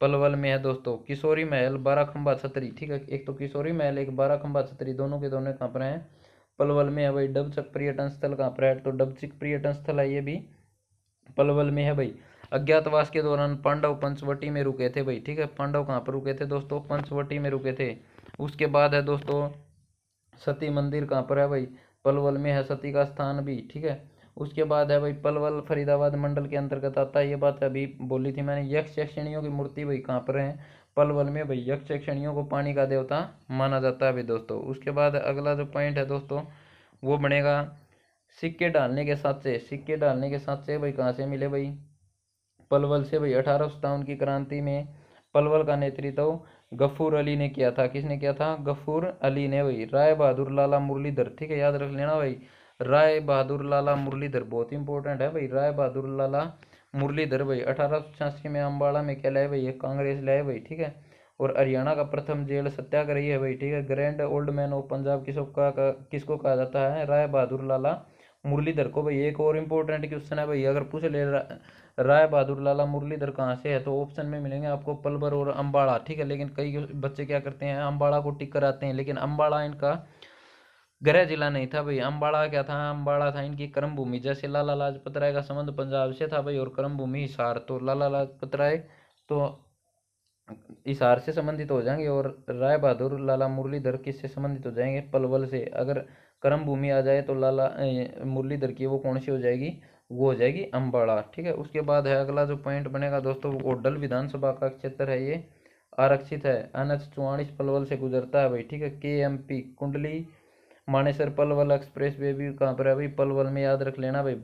पलवल में है दोस्तों। किशोरी महल 12 खंबा छतरी, ठीक है। एक तो किशोरी महल, एक 12 खंबा छतरी, दोनों के दोनों कहाँ पर है, पलवल में है भाई। डबचक पर्यटन स्थल कहाँ पर है, तो डबचक पर्यटन स्थल है ये भी पलवल में है भाई। अज्ञातवास के दौरान पांडव पंचवटी में रुके थे भाई, ठीक है। पांडव कहाँ पर रुके थे दोस्तों, पंचवटी में रुके थे। उसके बाद है दोस्तों सती मंदिर कहाँ पर है भाई, पलवल में है सती का स्थान भी, ठीक है। उसके बाद है भाई पलवल फरीदाबाद मंडल के अंतर्गत आता है, ये बात अभी बोली थी मैंने। यक्ष यक्षिणियों की मूर्ति भाई कहाँ पर है, पलवल में भाई। यक्ष यक्षिणियों को पानी का देवता माना जाता है भाई दोस्तों। उसके बाद अगला जो पॉइंट है दोस्तों वो बनेगा सिक्के डालने के साथ से भाई कहाँ से मिले भाई, पलवल से भाई। 1857 की क्रांति में पलवल का नेतृत्व गफूर अली ने किया था। किसने किया था, गफूर अली ने भाई। राय बहादुर लाला मुरलीधर, ठीक है, याद रख लेना भाई। राय बहादुर लाला मुरलीधर बहुत इंपॉर्टेंट है भाई। राय बहादुर लाला मुरलीधर भाई 1886 में अम्बाड़ा में क्या लाए भाई, ये कांग्रेस लाए भाई, ठीक है। और हरियाणा का प्रथम जेल सत्याग्रही है भाई, ठीक है। Grand old man of Punjab किसको कहा जाता है, राय बहादुर लाला मुरलीधर को भाई। एक और इम्पोर्टेंट क्वेश्चन है भाई, अगर पूछ ले राय बहादुर लाला मुरलीधर कहाँ से है, तो ऑप्शन में मिलेंगे आपको पलवल और अम्बाड़ा, ठीक है। लेकिन कई बच्चे क्या करते हैं, अम्बाड़ा को टिक कराते हैं, लेकिन अम्बाड़ा इनका गृह जिला नहीं था भाई। अम्बाड़ा क्या था, अम्बाड़ा था इनकी कर्म भूमि। जैसे लाला लाजपत राय का संबंध पंजाब से था भाई और कर्म भूमि हिसार, तो लाला लाजपत राय तो हिसार से संबंधित हो जाएंगे, और राय बहादुर लाला मुरलीधर किससे संबंधित हो जाएंगे, पलवल से। अगर कर्म भूमि आ जाए तो लाला मुरलीधर की वो कौन सी हो जाएगी, वो हो जाएगी अम्बाड़ा। ठीक है, उसके बाद है अगला जो पॉइंट बनेगा दोस्तों, वो ओडल विधानसभा का क्षेत्र है, ये आरक्षित है। NH 44 पलवल से गुजरता है भाई। ठीक है, KMP Kundli Manesar Palwal express way भी कहाँ पर है भाई, पलवल में, याद रख लेना भाई।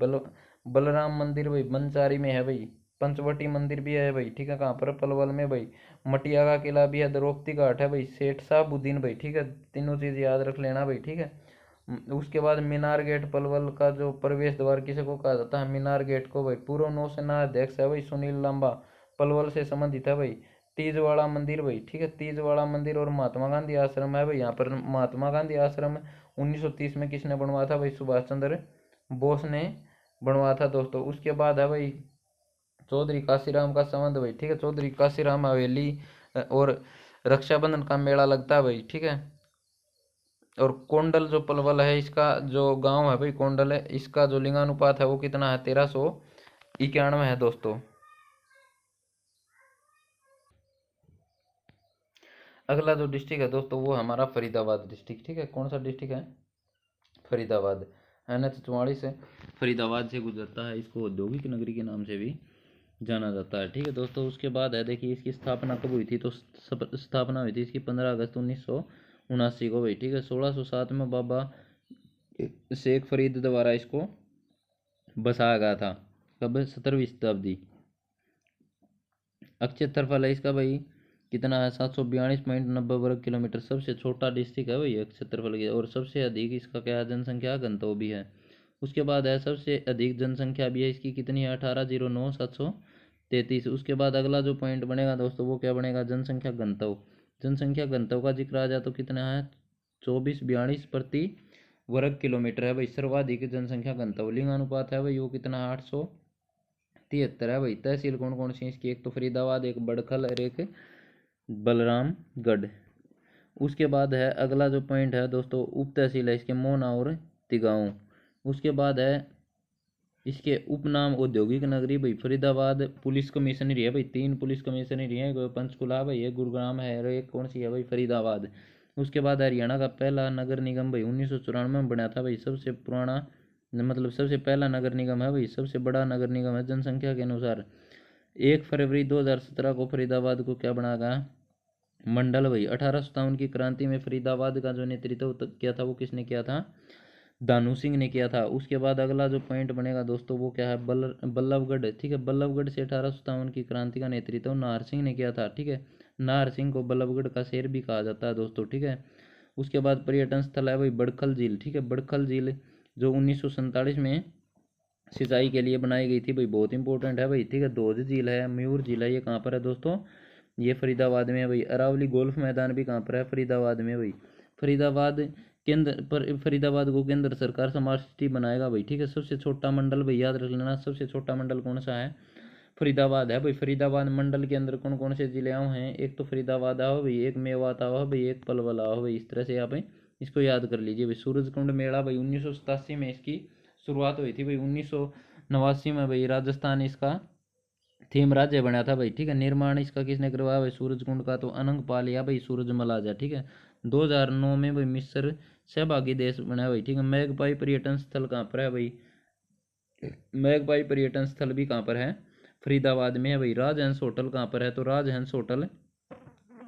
बलराम मंदिर भाई मनचारी में है भाई। पंचवटी मंदिर भी है भाई। ठीक है, कहाँ पर, पलवल में भाई। मटिया का किला भी है, द्रौपदी घाट है भाई, सेठ साहबुद्दीन भाई। ठीक है, तीनों चीज याद रख लेना भाई। ठीक है, उसके बाद मीनार गेट पलवल का जो प्रवेश द्वार किसे को कहा जाता है, मीनार गेट को भाई। पूर्व नौसेना अध्यक्ष है भाई सुनील लांबा, पलवल से संबंधित है भाई। तीजवाड़ा मंदिर भाई। ठीक है, तीजवाड़ा मंदिर और महात्मा गांधी आश्रम है भाई यहाँ पर। महात्मा गांधी आश्रम 1930 में किसने बनवाया था भाई, सुभाष चंद्र बोस ने बनवाया था दोस्तों। उसके बाद है भाई चौधरी काशीराम का संबंध भाई। ठीक है, चौधरी काशीराम हवेली और रक्षाबंधन का मेला लगता है भाई। ठीक है, और कोंडल जो पलवल है, इसका जो गांव है भाई कोंडल है, इसका जो लिंगानुपात है वो कितना है, 1391 है दोस्तों। अगला जो डिस्ट्रिक्ट है दोस्तों वो हमारा फरीदाबाद डिस्ट्रिक्ट। ठीक है, कौन सा डिस्ट्रिक्ट है, फरीदाबाद। NH 44 है, फरीदाबाद से गुजरता है। इसको औद्योगिक नगरी के नाम से भी जाना जाता है। ठीक है दोस्तों, उसके बाद है देखिए इसकी स्थापना कब हुई थी, तो स्थापना हुई थी इसकी 15 अगस्त 1979 को भाई। ठीक है, 1607 में बाबा शेख फरीद द्वारा इसको बसाया गया था। कब, 17वीं शताब्दी। अक्षय क्षेत्रफल है इसका भाई कितना है, 742.90 वर्ग किलोमीटर। सबसे छोटा डिस्ट्रिक्ट है भाई अक्षय क्षेत्रफल के, और सबसे अधिक इसका क्या है, जनसंख्या घनत्व भी है। उसके बाद है सबसे अधिक जनसंख्या भी है इसकी, कितनी है, 18,09,733। उसके बाद अगला जो पॉइंट बनेगा दोस्तों वो क्या बनेगा, जनसंख्या घनत्व। जनसंख्या घनत्व का जिक्र आ जाए तो कितना है, 2442 प्रति वर्ग किलोमीटर है भाई, सर्वाधिक जनसंख्या घनत्व। लिंगानुपात है भाई वो कितना, 873 है भाई। तहसील कौन कौन सी इसकी, एक तो फरीदाबाद, एक बड़खल और एक बलरामगढ़। उसके बाद है अगला जो पॉइंट है दोस्तों, उप तहसील है इसके, मोना और तिगांव। उसके बाद है इसके उपनाम, औद्योगिक नगरी भाई फरीदाबाद। पुलिस कमिश्नरी है भाई, 3 पुलिस कमिश्नरी है, एक पंचकुला भाई, एक गुरुग्राम है, और एक कौन सी है भाई, फरीदाबाद। उसके बाद हरियाणा का पहला नगर निगम भाई 1994 में बना था भाई, सबसे पुराना, मतलब सबसे पहला नगर निगम है भाई, सबसे बड़ा नगर निगम है जनसंख्या के अनुसार। 1 फरवरी 2017 को फरीदाबाद को क्या बना गया, मंडल भाई। 1857 की क्रांति में फरीदाबाद का जो नेतृत्व किया था वो किसने किया था, दानू सिंह ने किया था। उसके बाद अगला जो पॉइंट बनेगा दोस्तों वो क्या है, बल्लभगढ़। ठीक है, बल्लभगढ़ से 1857 की क्रांति का नेतृत्व नाहर सिंह ने किया था। ठीक है, नाहर सिंह को बल्लभगढ़ का शेर भी कहा जाता है दोस्तों। ठीक है, उसके बाद पर्यटन स्थल है भाई बड़खल झील। ठीक है, बड़खल झील जो 1947 में सिंचाई के लिए बनाई गई थी भाई, बहुत इंपॉर्टेंट है भाई। ठीक है, धोध झील है, मयूर झील है, ये कहाँ पर है दोस्तों, ये फरीदाबाद में है भाई। अरावली गोल्फ मैदान भी कहाँ पर है, फरीदाबाद में भाई। फरीदाबाद केंद्र पर, फरीदाबाद को केंद्र सरकार स्मार्ट सिटी बनाएगा भाई। ठीक है, सबसे छोटा मंडल भाई याद रख लेना, सबसे छोटा मंडल कौन सा है, फरीदाबाद है भाई। फरीदाबाद मंडल के अंदर कौन कौन से जिले हैं, एक तो फरीदाबाद आओ भाई, एक मेवात आओ भाई, एक पलवल आओ भाई। इस तरह से यहाँ पे इसको याद कर लीजिए भाई। सूरजकुंड मेला भाई 1987 में इसकी शुरुआत हुई थी भाई। 1989 में भाई राजस्थान इसका थीम राज्य बना था भाई। ठीक है, निर्माण इसका किसने करवाया भाई, सूरजकुंड का तो अनंग पाल या भाई सूरजमल आजा। ठीक है, 2009 में भाई मिस्र सहभागी देश बना भाई। ठीक है, मैगपाई पर्यटन स्थल कहाँ पर है भाई, मैगपाई पर्यटन स्थल भी कहाँ पर है, फरीदाबाद में है भाई। राजहंस होटल कहाँ पर है, तो राजहंस होटल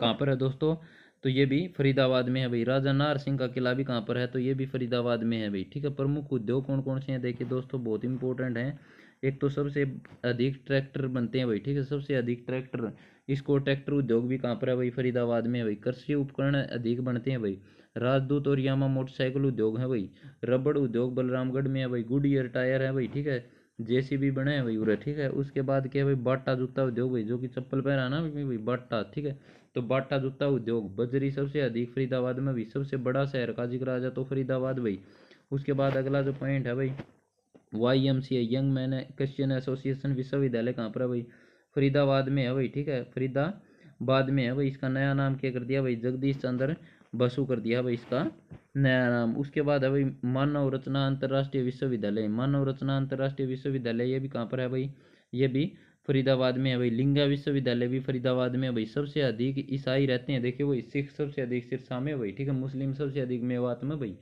कहाँ पर है दोस्तों, तो ये भी फरीदाबाद में है भाई। राजा नाहर सिंह का किला भी कहाँ पर है, तो ये भी फरीदाबाद में है भाई। ठीक है, प्रमुख उद्योग कौन कौन से हैं देखिए दोस्तों, बहुत इंपॉर्टेंट हैं। एक तो सबसे अधिक ट्रैक्टर बनते हैं भाई। ठीक है, सबसे अधिक ट्रैक्टर, इसको ट्रैक्टर उद्योग भी कहाँ पर है भाई, फरीदाबाद में है भाई। कृषि उपकरण अधिक बनते हैं भाई, राजदूत और यामा मोटरसाइकिल उद्योग है भाई। रबड़ उद्योग बलरामगढ़ में है भाई। गुडियर टायर है भाई। ठीक है, जेसीबी बने हैं भाई उरे। ठीक है, उसके बाद क्या है भाई, बाटा जूता उद्योग भाई, जो कि चप्पल पहना भाई बाटा। ठीक है, तो बाटा जूता उद्योग। बजरी सबसे अधिक फरीदाबाद में भी, सबसे बड़ा शहर का जिक्र आ जाए तो फरीदाबाद भाई। उसके बाद अगला जो पॉइंट है भाई, YMCA young man Christian association विश्वविद्यालय कहाँ पर है भाई, फरीदाबाद में है भाई। ठीक है, फरीदाबाद में है भाई। इसका नया नाम क्या कर दिया भाई, जगदीश चंद्र बसु कर दिया भाई इसका नया नाम। उसके बाद है भाई मानव रचना अंतर्राष्ट्रीय विश्वविद्यालय। मानव रचना अंतर्राष्ट्रीय विश्वविद्यालय ये भी कहाँ पर है भाई, ये भी फरीदाबाद में है भाई। लिंगा विश्वविद्यालय भी फरीदाबाद में है भाई। सबसे अधिक ईसाई रहते हैं, देखिए भाई, सिख सबसे अधिक सिरसा में भाई, ठीक है। मुस्लिम सबसे अधिक मेवात में भाई।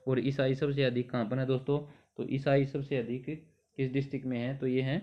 और ईसाई सबसे अधिक कहाँ पर है दोस्तों? तो ईसाई सबसे अधिक किस डिस्ट्रिक्ट में है? तो ये है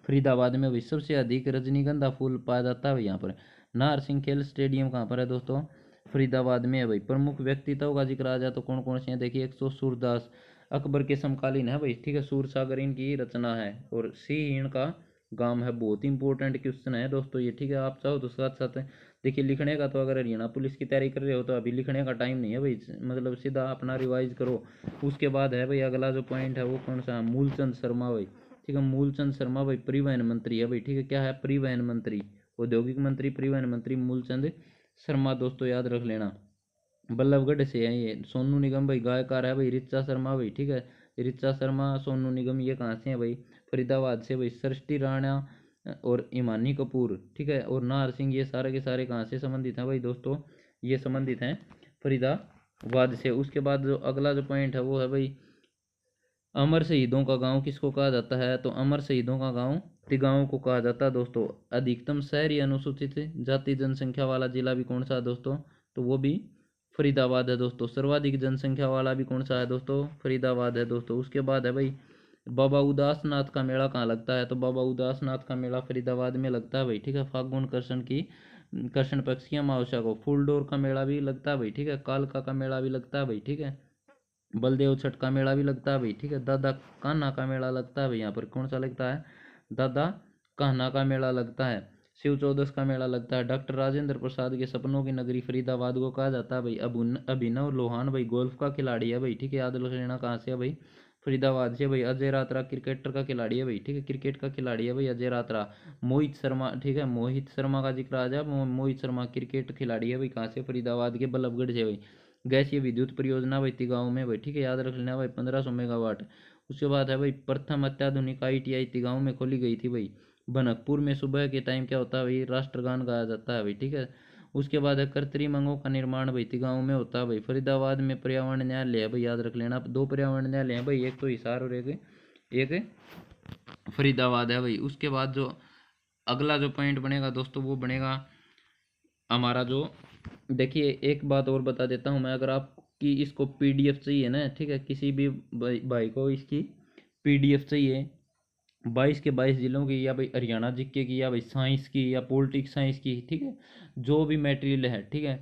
फरीदाबाद में भाई। सबसे अधिक रजनीगंधा फूल पाया जाता है भाई यहाँ पर। नाहर सिंह खेल स्टेडियम कहाँ पर है दोस्तों? फरीदाबाद में है भाई। प्रमुख व्यक्तित्व का जिक्र आ जाए तो कौन कौन से हैं? देखिए, एक तो सूरदास, अकबर के समकालीन है भाई, ठीक है। सूरसागर इनकी रचना है। और सिंहण का गांव है, बहुत इंपॉर्टेंट क्वेश्चन है दोस्तों ये, ठीक है। आप चाहो तो साथ साथ देखिए लिखने का, तो अगर हरियाणा पुलिस की तैयारी कर रहे हो तो अभी लिखने का टाइम नहीं है भाई, मतलब सीधा अपना रिवाइज करो। उसके बाद है भाई अगला जो पॉइंट है वो कौन सा है? मूलचंद शर्मा भाई, ठीक है। मूलचंद शर्मा भाई परिवहन मंत्री है भाई, ठीक है। क्या है? परिवहन मंत्री, औद्योगिक मंत्री, परिवहन मंत्री मूलचंद शर्मा दोस्तों, याद रख लेना। बल्लभगढ़ से है ये। सोनू निगम भाई गायकार है भाई। ऋचा शर्मा भाई, ठीक है। ऋचा शर्मा, सोनू निगम, ये कहाँ से है भाई? फरीदाबाद से भाई। सृष्टि राणा और इमानी कपूर, ठीक है। और नाहर सिंह, ये सारे के सारे कहाँ से संबंधित हैं भाई दोस्तों? ये संबंधित हैं फरीदाबाद से। उसके बाद जो अगला जो पॉइंट है वो है भाई अमर शहीदों का गांव किसको कहा जाता है? तो अमर शहीदों का गांव तिगांव को कहा जाता है दोस्तों। अधिकतम शहरी अनुसूचित जाति जनसंख्या वाला जिला भी कौन सा है दोस्तों? तो वो भी फरीदाबाद है दोस्तों। सर्वाधिक जनसंख्या वाला भी कौन सा है दोस्तों? फरीदाबाद है दोस्तों। उसके बाद है भाई बाबा उदासनाथ का मेला कहाँ लगता है? तो बाबा उदासनाथ का मेला फरीदाबाद में लगता है भाई, ठीक है। फागुन कृष्ण पक्ष की अमावस्या को। फूलडोर का मेला भी लगता है भाई, ठीक है। कालका का मेला भी लगता है भाई, ठीक है। बलदेव छठ का मेला भी लगता है भाई, ठीक है। दादा कान्हा का मेला लगता है भाई। यहाँ पर कौन सा लगता है? दादा कान्हा का मेला लगता है। शिव चौदस का मेला लगता है। डॉक्टर राजेंद्र प्रसाद के सपनों की नगरी फरीदाबाद को कहा जाता है भाई। अभिनव लोहान भाई गोल्फ का खिलाड़ी है भाई, ठीक है। याद रख लेना कहाँ से है भाई? फरीदाबाद से भाई। अजय रात्रा क्रिकेटर का खिलाड़ी है भाई, ठीक है। क्रिकेट का खिलाड़ी है भाई अजय रात्रा। मोहित शर्मा, ठीक है। मोहित शर्मा का जिक्र आ जाए, मोहित शर्मा क्रिकेट खिलाड़ी है भाई। कहाँ से? फरीदाबाद के बल्लभगढ़ से भाई। गैसीय विद्युत परियोजना भाई तिगांव में भाई, ठीक है। याद रख लेना भाई 1500 मेगावाट। उसके बाद है भाई प्रथम अत्याधुनिक ITI तिगांव में खोली गई थी भाई। बनकपुर में सुबह के टाइम क्या होता है भाई? राष्ट्रगान गाया जाता है भाई, ठीक है। उसके बाद है कृत्रिम अंगों का निर्माण भाई तिगांव में होता है भाई। फरीदाबाद में पर्यावरण न्यायालय है भाई, याद रख लेना। 2 पर्यावरण न्यायालय है भाई, एक तो हिसार और एक फरीदाबाद है भाई। उसके बाद जो अगला जो पॉइंट बनेगा दोस्तों वो बनेगा हमारा जो, देखिए एक बात और बता देता हूँ मैं, अगर आपकी इसको PDF चाहिए ना, ठीक है, किसी भी भाई को इसकी PDF चाहिए 22 के 22 जिलों की, या भाई हरियाणा जीके की, या भाई साइंस की, या पॉलिटिक्स साइंस की, ठीक है, जो भी मटेरियल है, ठीक है।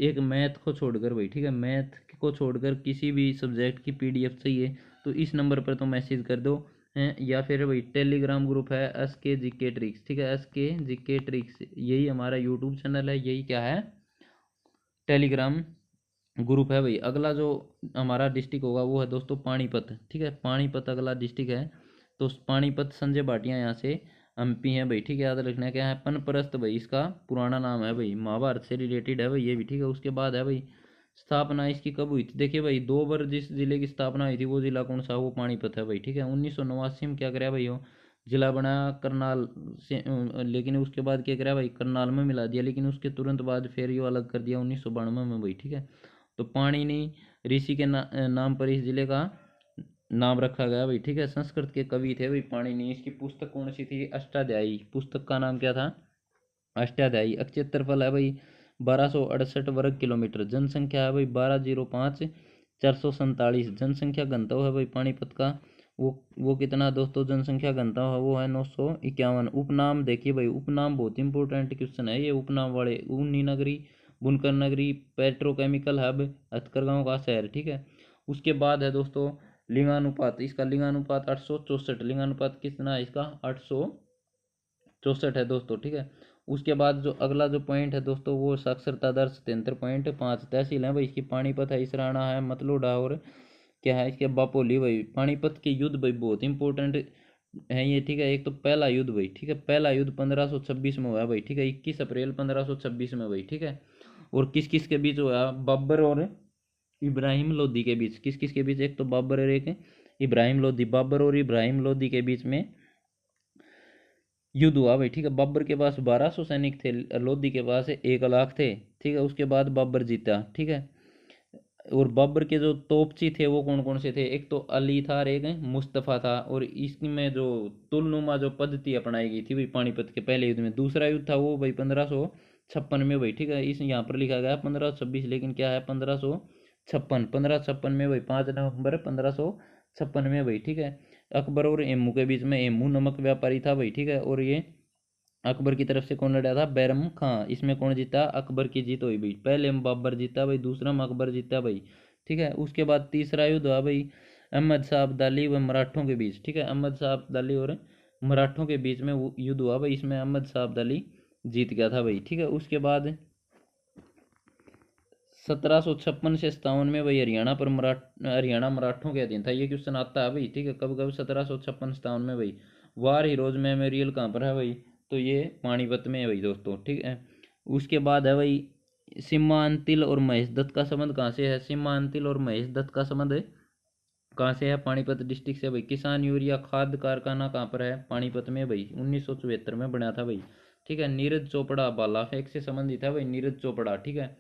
एक मैथ को छोड़कर भाई, ठीक है, मैथ को छोड़कर किसी भी सब्जेक्ट की PDF चाहिए तो इस नंबर पर तो मैसेज कर दो हैं। या फिर भाई टेलीग्राम ग्रुप है SK GK ट्रिक्स, ठीक है। SK GK ट्रिक्स, यही हमारा यूट्यूब चैनल है, यही क्या है? टेलीग्राम ग्रुप है भाई। अगला जो हमारा डिस्ट्रिक्ट होगा वो है दोस्तों पानीपत, ठीक है। पानीपत अगला डिस्ट्रिक्ट है। तो पानीपत संजय भाटिया यहाँ से MP है भाई, ठीक है। याद रखना क्या है? पनपरस्त भाई इसका पुराना नाम है भाई। महाभारत से रिलेटेड है भाई ये भी, ठीक है। उसके बाद है भाई स्थापना इसकी कब हुई थी? देखिए भाई 2 बार जिस जिले की स्थापना हुई थी वो जिला कौन सा? वो पानीपत है भाई, ठीक है। 1989 में क्या कराया भाई हो? जिला बनाया करनाल से, लेकिन उसके बाद क्या कराया भाई? करनाल में मिला दिया, लेकिन उसके तुरंत बाद फिर ये अलग कर दिया 1992 में भाई, ठीक है। तो पाणिनि ऋषि के नाम पर इस जिले का नाम रखा गया भाई, ठीक है। संस्कृत के कवि थे भाई पाणिनि। इसकी पुस्तक कौन सी थी? अष्टाध्यायी। पुस्तक का नाम क्या था? अष्टाध्यायी। क्षेत्रफल है भाई 1268 वर्ग किलोमीटर। जनसंख्या है भाई 1205 447। जनसंख्या घनत्व है भाई पानीपत का वो कितना दोस्तों? जनसंख्या घनत्व है वो है 951। उपनाम देखिए भाई, उपनाम बहुत इंपॉर्टेंट क्वेश्चन है ये। उपनाम वाले ऊनी नगरी, बुनकर नगरी, पेट्रोकेमिकल हब, हथकरघाओं का शहर, ठीक है। उसके बाद है दोस्तों लिंगानुपात। इसका लिंगानुपात 864। लिंगानुपात कितना है इसका? 864 है दोस्तों, ठीक है। उसके बाद जो अगला जो पॉइंट है दोस्तों वो साक्षरता दर 77.5। तहसील है भाई इसकी पानीपत है, इसराना है, मतलोडा, और क्या है इसके? बापोली भाई। पानीपत के युद्ध भाई बहुत इंपॉर्टेंट है ये, ठीक है। एक तो पहला युद्ध भाई, ठीक है, पहला युद्ध 1526 में हुआ भाई, ठीक है। 21 अप्रैल 1526 में भाई, ठीक है। और किस किस के बीच हुआ? बाबर और इब्राहिम लोदी के बीच। किस किस के बीच? एक तो बाबर और एक इब्राहिम लोदी। बाबर और इब्राहिम लोदी के बीच में युद्ध हुआ भाई, ठीक है। बाबर के पास 1200 सैनिक थे, लोदी के पास 1 लाख थे, ठीक है। उसके बाद बाबर जीता, ठीक है। और बाबर के जो तोपची थे वो कौन कौन से थे, एक तो अली था और एक मुस्तफ़ा था। और इसमें जो तुलनुमा जो पद्धति अपनाई गई थी भाई पानीपत के पहले युद्ध में, दूसरा युद्ध था वो भाई 1556 में भाई, ठीक है। इस यहाँ पर लिखा गया 1526 लेकिन क्या है 1556 में भाई, 5 नवंबर 1556 में भाई, ठीक है। अकबर और एमू के बीच में, एमू नमक व्यापारी था भाई, ठीक है। और ये अकबर की तरफ से कौन लड़ा था, बैरम खां। इसमें कौन जीता, अकबर की जीत हुई भाई। पहले में बाबर जीता भाई, दूसरा में अकबर जीता भाई, ठीक है। उसके बाद तीसरा युद्ध हुआ भाई अहमद शाह अब्दाली व मराठों के बीच, ठीक है। अहमद शाह अब्दाली और मराठों के बीच में वो युद्ध हुआ भाई, इसमें अहमद शाह अब्दाली जीत गया था भाई, ठीक है। उसके बाद 1756 से 57 में भाई हरियाणा मराठों के अधीन था। ये क्वेश्चन आता है भाई, ठीक है, कब कब 1756 57 में भाई। वार हीरोज मेमोरियल कहाँ पर है भाई, तो ये पानीपत में है भाई दोस्तों, ठीक है। उसके बाद है भाई सीमांतिल और महेश दत्त का संबंध कहाँ से है, सीमांतिल और महेश दत्त का संबंध कहाँ से है, पानीपत डिस्ट्रिक्ट से भाई। किसान यूरिया खाद कारखाना कहाँ पर है, पानीपत में भाई, 1974 में बना था भाई, ठीक है। नीरज चोपड़ा बाला फेंक से संबंधित है भाई, नीरज चोपड़ा, ठीक है।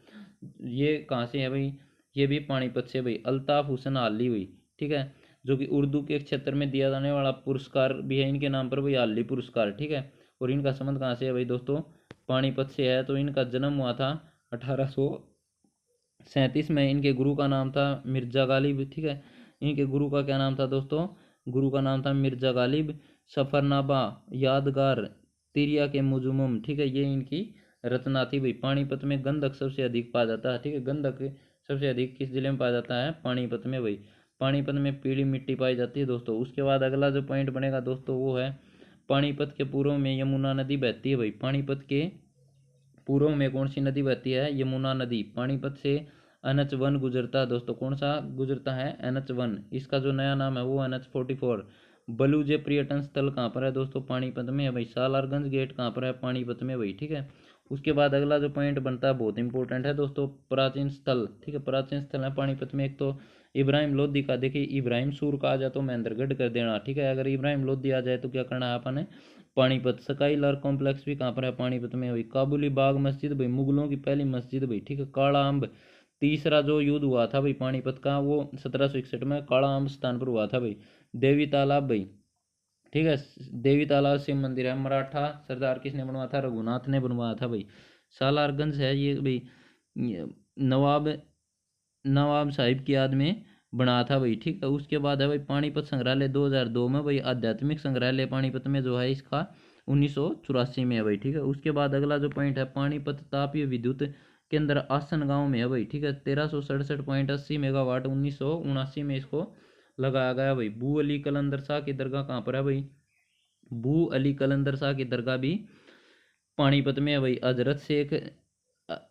ये कहाँ से है भाई, ये भी पानीपत से भाई। अल्ताफ हुसैन आली हुई, ठीक है, जो कि उर्दू के क्षेत्र में दिया जाने वाला पुरस्कार भी है इनके नाम पर भाई, आली पुरस्कार, ठीक है। और इनका संबंध कहाँ से है भाई दोस्तों, पानीपत से है। तो इनका जन्म हुआ था 1837 में। इनके गुरु का नाम था मिर्जा गालिब, ठीक है। इनके गुरु का क्या नाम था दोस्तों, गुरु का नाम था मिर्जा गालिब। सफरनामा, यादगार, तिरिया के मुजुमम, ठीक है, ये इनकी रचना थी भाई। पानीपत में गंधक सबसे अधिक पाया जाता है, ठीक है। गंधक सबसे अधिक किस जिले में पाया जाता है, पानीपत में भाई। पानीपत में पीली मिट्टी पाई जाती है दोस्तों। उसके बाद अगला जो पॉइंट बनेगा दोस्तों वो है पानीपत के पूर्व में यमुना नदी बहती है भाई। पानीपत के पूर्व में कौन सी नदी बहती है, यमुना नदी। पानीपत से एनएच 1 गुजरता है दोस्तों, कौन सा गुजरता है, एनएच 1। इसका जो नया नाम है वो एनएच 44। बलूजे पर्यटन स्थल कहाँ पर है दोस्तों, पानीपत में है भाई। सालारगंज गेट कहाँ पर है, पानीपत में भाई, ठीक है। उसके बाद अगला जो पॉइंट बनता है बहुत इंपॉर्टेंट है दोस्तों, प्राचीन स्थल, ठीक है। प्राचीन स्थल है पानीपत में, एक तो इब्राहिम लोधी का, देखिए इब्राहिम सूर का आ जाए तो महेंद्रगढ़ कर देना, ठीक है। अगर इब्राहिम लोधी आ जाए तो क्या करना है अपन ने, पानीपत। स्काई लार्क कॉम्प्लेक्स भी कहाँ पर है, पानीपत में भाई। काबुली बाग मस्जिद भाई, मुगलों की पहली मस्जिद भाई, ठीक है। काला अम्ब, तीसरा जो युद्ध हुआ था भाई पानीपत का वो 1761 में काला अम्ब स्थान पर हुआ था भाई। देवी तालाब भाई, ठीक है। देवी तालाब शिव मंदिर है, मराठा सरदार किसने बनवाया था, रघुनाथ ने बनवाया था भाई। सालारगंज है ये भाई, नवाब नवाब साहिब की याद में बना था भाई, ठीक है। उसके बाद है भाई पानीपत संग्रहालय 2002 में भाई। आध्यात्मिक संग्रहालय पानीपत में जो है इसका 1984 में है भाई, ठीक है। उसके बाद अगला जो पॉइंट है पानीपत तापीय विद्युत केंद्र आसन गांव में है भाई, ठीक है। 1367.80 मेगावाट 1979 में इसको लगाया गया भाई। बू अली कलंदर शाह की दरगाह कहाँ पर है भाई, बू अली कलंदर शाह की दरगाह भी पानीपत में है भाई। हजरत शेख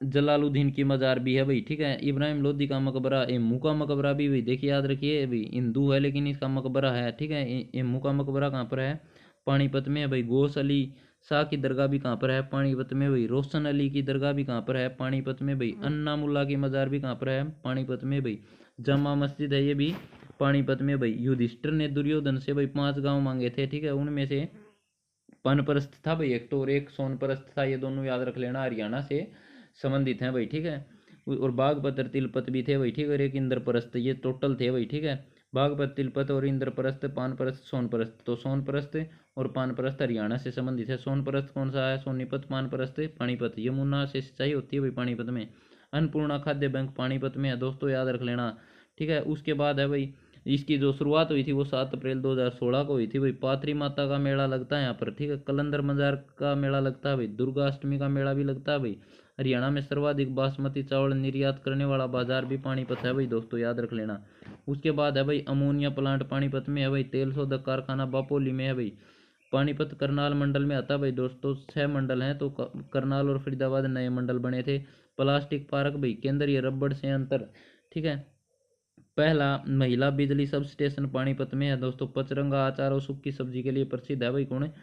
जलालुद्दीन की मज़ार भी है भाई, ठीक है। इब्राहिम लोधी का मकबरा, एमू का मकबरा भी भाई, देखिए याद रखिए भाई, हिंदू है लेकिन इसका मकबरा है, ठीक है। एमू का मकबरा कहाँ पर है, पानीपत में है भाई। गोस अली शाह की दरगाह भी कहाँ पर है, पानीपत में भाई। रोशन अली की दरगाह भी कहाँ पर है, पानीपत में भाई। अन्ना मुल्ला की मज़ार भी कहाँ पर है, पानीपत में भाई। जमा मस्जिद है ये भी पानीपत में भाई। युधिष्ठिर ने दुर्योधन से भाई 5 गांव मांगे थे, ठीक है। उनमें से पनपरस्त था भाई एक तो, और एक सोनपरस्त था, ये दोनों याद रख लेना, हरियाणा से संबंधित हैं भाई, ठीक है। और बागपत और तिलपत भी थे भाई, ठीक है। और एक इंद्रप्रस्थ, ये टोटल थे भाई, ठीक है। बागपत, तिलपत और इंद्रप्रस्थ, पानप्रस्थ, सोनप्रस्थ। तो सोनप्रस्थ और पानप्रस्थ हरियाणा से संबंधित है। सोनप्रस्थ कौन सा है, सोनीपत। पानप्रस्थ पानीपत। यमुना से सिंचाई होती है भाई पानीपत में। अन्नपूर्णा खाद्य बैंक पानीपत में है दोस्तों, याद रख लेना, ठीक है। उसके बाद है भाई इसकी जो शुरुआत हुई थी वो 7 अप्रैल 2016 को हुई थी भाई। पाथरी माता का मेला लगता है यहाँ पर, ठीक है। कलंदर मजार का मेला लगता है भाई। दुर्गा अष्टमी का मेला भी लगता है भाई। हरियाणा में सर्वाधिक बासमती चावल निर्यात करने वाला बाजार भी पानीपत है भाई दोस्तों, याद रख लेना। उसके बाद है भाई अमोनिया प्लांट पानीपत में है भाई। तेल शोधक कारखाना बापोली में है भाई। पानीपत करनाल मंडल में आता है भाई दोस्तों। 6 मंडल हैं, तो करनाल और फरीदाबाद नए मंडल बने थे। प्लास्टिक पार्क भाई, केंद्रीय रबड़ से अंतर, ठीक है। पहला महिला बिजली सब स्टेशन पानीपत में है दोस्तों। पचरंगा अचार और सूखी सब्जी के लिए प्रसिद्ध है भाई, कौन है,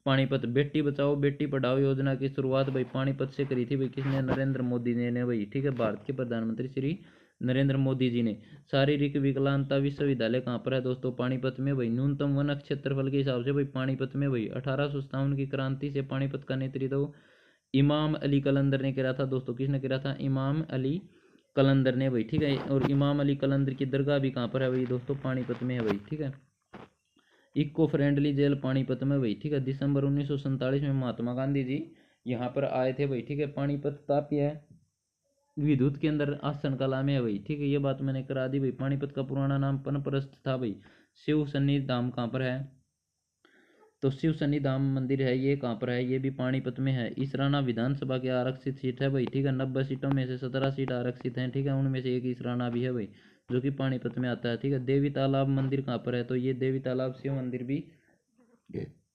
पानीपत। बेटी बचाओ बेटी पढ़ाओ योजना की शुरुआत भाई पानीपत से करी थी भाई, किसने, नरेंद्र मोदी ने भाई, ठीक है। भारत के प्रधानमंत्री श्री नरेंद्र मोदी जी ने। शारीरिक विकलांगता विश्वविद्यालय कहाँ पर है दोस्तों, पानीपत में भाई। न्यूनतम वन क्षेत्रफल के हिसाब से भाई पानीपत में भाई। 1857 की क्रांति से पानीपत का नेतृत्व इमाम अली कलंदर ने करा था दोस्तों, किसने करा था, इमाम अली कलंदर ने भाई, ठीक है। और इमाम अली कलंदर की दरगाह भी कहाँ पर है भाई दोस्तों, पानीपत में है भाई, ठीक है। इको फ्रेंडली जेल पानीपत में भाई, ठीक है। दिसंबर 1947 में महात्मा गांधी जी यहाँ पर आए थे भाई, ठीक है। पानीपत ताप्य विद्युत के अंदर आसन कला में है भाई, ठीक है। ये बात मैंने करा दी भाई। पानीपत का पुराना नाम पनप्रस्थ था भाई। शिव सन्नी धाम कहाँ पर है, तो शिव सन्नी धाम मंदिर है, ये कहाँ पर है, ये भी पानीपत में है। इसराना विधानसभा की आरक्षित सीट है भाई, ठीक है। 90 सीटों में से 17 सीट आरक्षित हैं, ठीक है। उनमें से एक इसराना भी है भाई, जो कि पानीपत में आता है, ठीक है। देवी तालाब मंदिर कहाँ पर है, तो ये देवी तालाब शिव मंदिर भी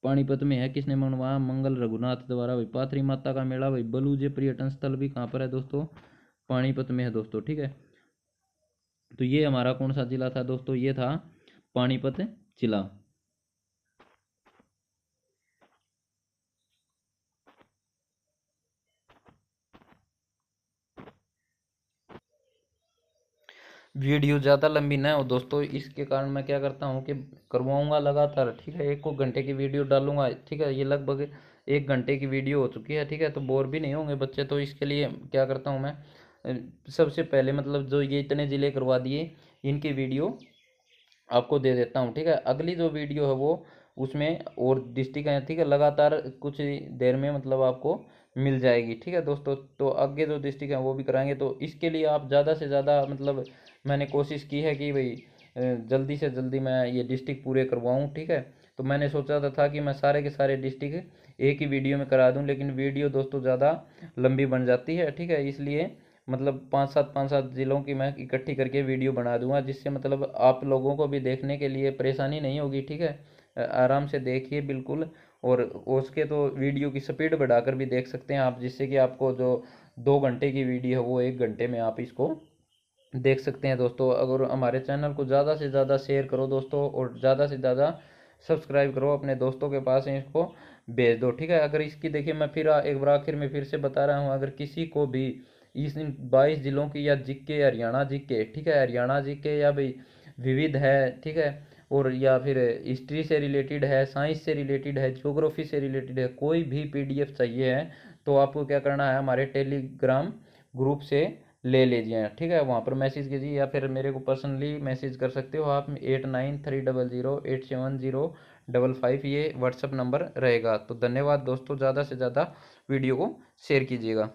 पानीपत में है। किसने बनवाया, मंगल रघुनाथ द्वारा भाई। पाथरी माता का मेला भाई, बलूजे पर्यटन स्थल भी कहाँ पर है दोस्तों, पानीपत में है दोस्तों, ठीक है। तो ये हमारा कौन सा जिला था दोस्तों, ये था पानीपत जिला। वीडियो ज़्यादा लंबी ना हो दोस्तों, इसके कारण मैं क्या करता हूँ कि करवाऊँगा लगातार, ठीक है। 1 घंटे की वीडियो डालूंगा, ठीक है। ये लगभग 1 घंटे की वीडियो हो चुकी है, ठीक है। तो बोर भी नहीं होंगे बच्चे, तो इसके लिए क्या करता हूँ मैं, सबसे पहले मतलब जो ये इतने ज़िले करवा दिए, इनकी वीडियो आपको दे देता हूँ, ठीक है। अगली जो वीडियो है वो उसमें और डिस्ट्रिक्ट है, ठीक है। लगातार कुछ देर में मतलब आपको मिल जाएगी, ठीक है दोस्तों। तो आगे जो डिस्ट्रिक्ट है वो भी कराएंगे। तो इसके लिए आप ज़्यादा से ज़्यादा मतलब मैंने कोशिश की है कि भाई जल्दी से जल्दी मैं ये डिस्ट्रिक्ट पूरे करवाऊँ, ठीक है। तो मैंने सोचा था कि मैं सारे के सारे डिस्ट्रिक्ट एक ही वीडियो में करा दूं, लेकिन वीडियो दोस्तों ज़्यादा लंबी बन जाती है, ठीक है। इसलिए मतलब 5-7 ज़िलों की मैं इकट्ठी करके वीडियो बना दूंगा, जिससे मतलब आप लोगों को भी देखने के लिए परेशानी नहीं होगी, ठीक है। आराम से देखिए बिल्कुल। और उसके तो वीडियो की स्पीड बढ़ाकर भी देख सकते हैं आप, जिससे कि आपको जो 2 घंटे की वीडियो है वो 1 घंटे में आप इसको देख सकते हैं दोस्तों। अगर हमारे चैनल को ज़्यादा से ज़्यादा शेयर करो दोस्तों, और ज़्यादा से ज़्यादा सब्सक्राइब करो, अपने दोस्तों के पास इसको भेज दो, ठीक है। अगर इसकी देखिए मैं फिर एक बार आखिर में फिर से बता रहा हूँ, अगर किसी को भी इस 22 जिलों की या जीके, हरियाणा जीके, ठीक है, हरियाणा जीके या भाई विविध है, ठीक है, और या फिर हिस्ट्री से रिलेटेड है, साइंस से रिलेटेड है, ज्योग्राफी से रिलेटेड है, कोई भी पीडीएफ चाहिए है, तो आपको क्या करना है, हमारे टेलीग्राम ग्रुप से ले लीजिए, ठीक है। वहाँ पर मैसेज कीजिए या फिर मेरे को पर्सनली मैसेज कर सकते हो आप। 8930087055, ये व्हाट्सअप नंबर रहेगा। तो धन्यवाद दोस्तों, ज़्यादा से ज़्यादा वीडियो को शेयर कीजिएगा।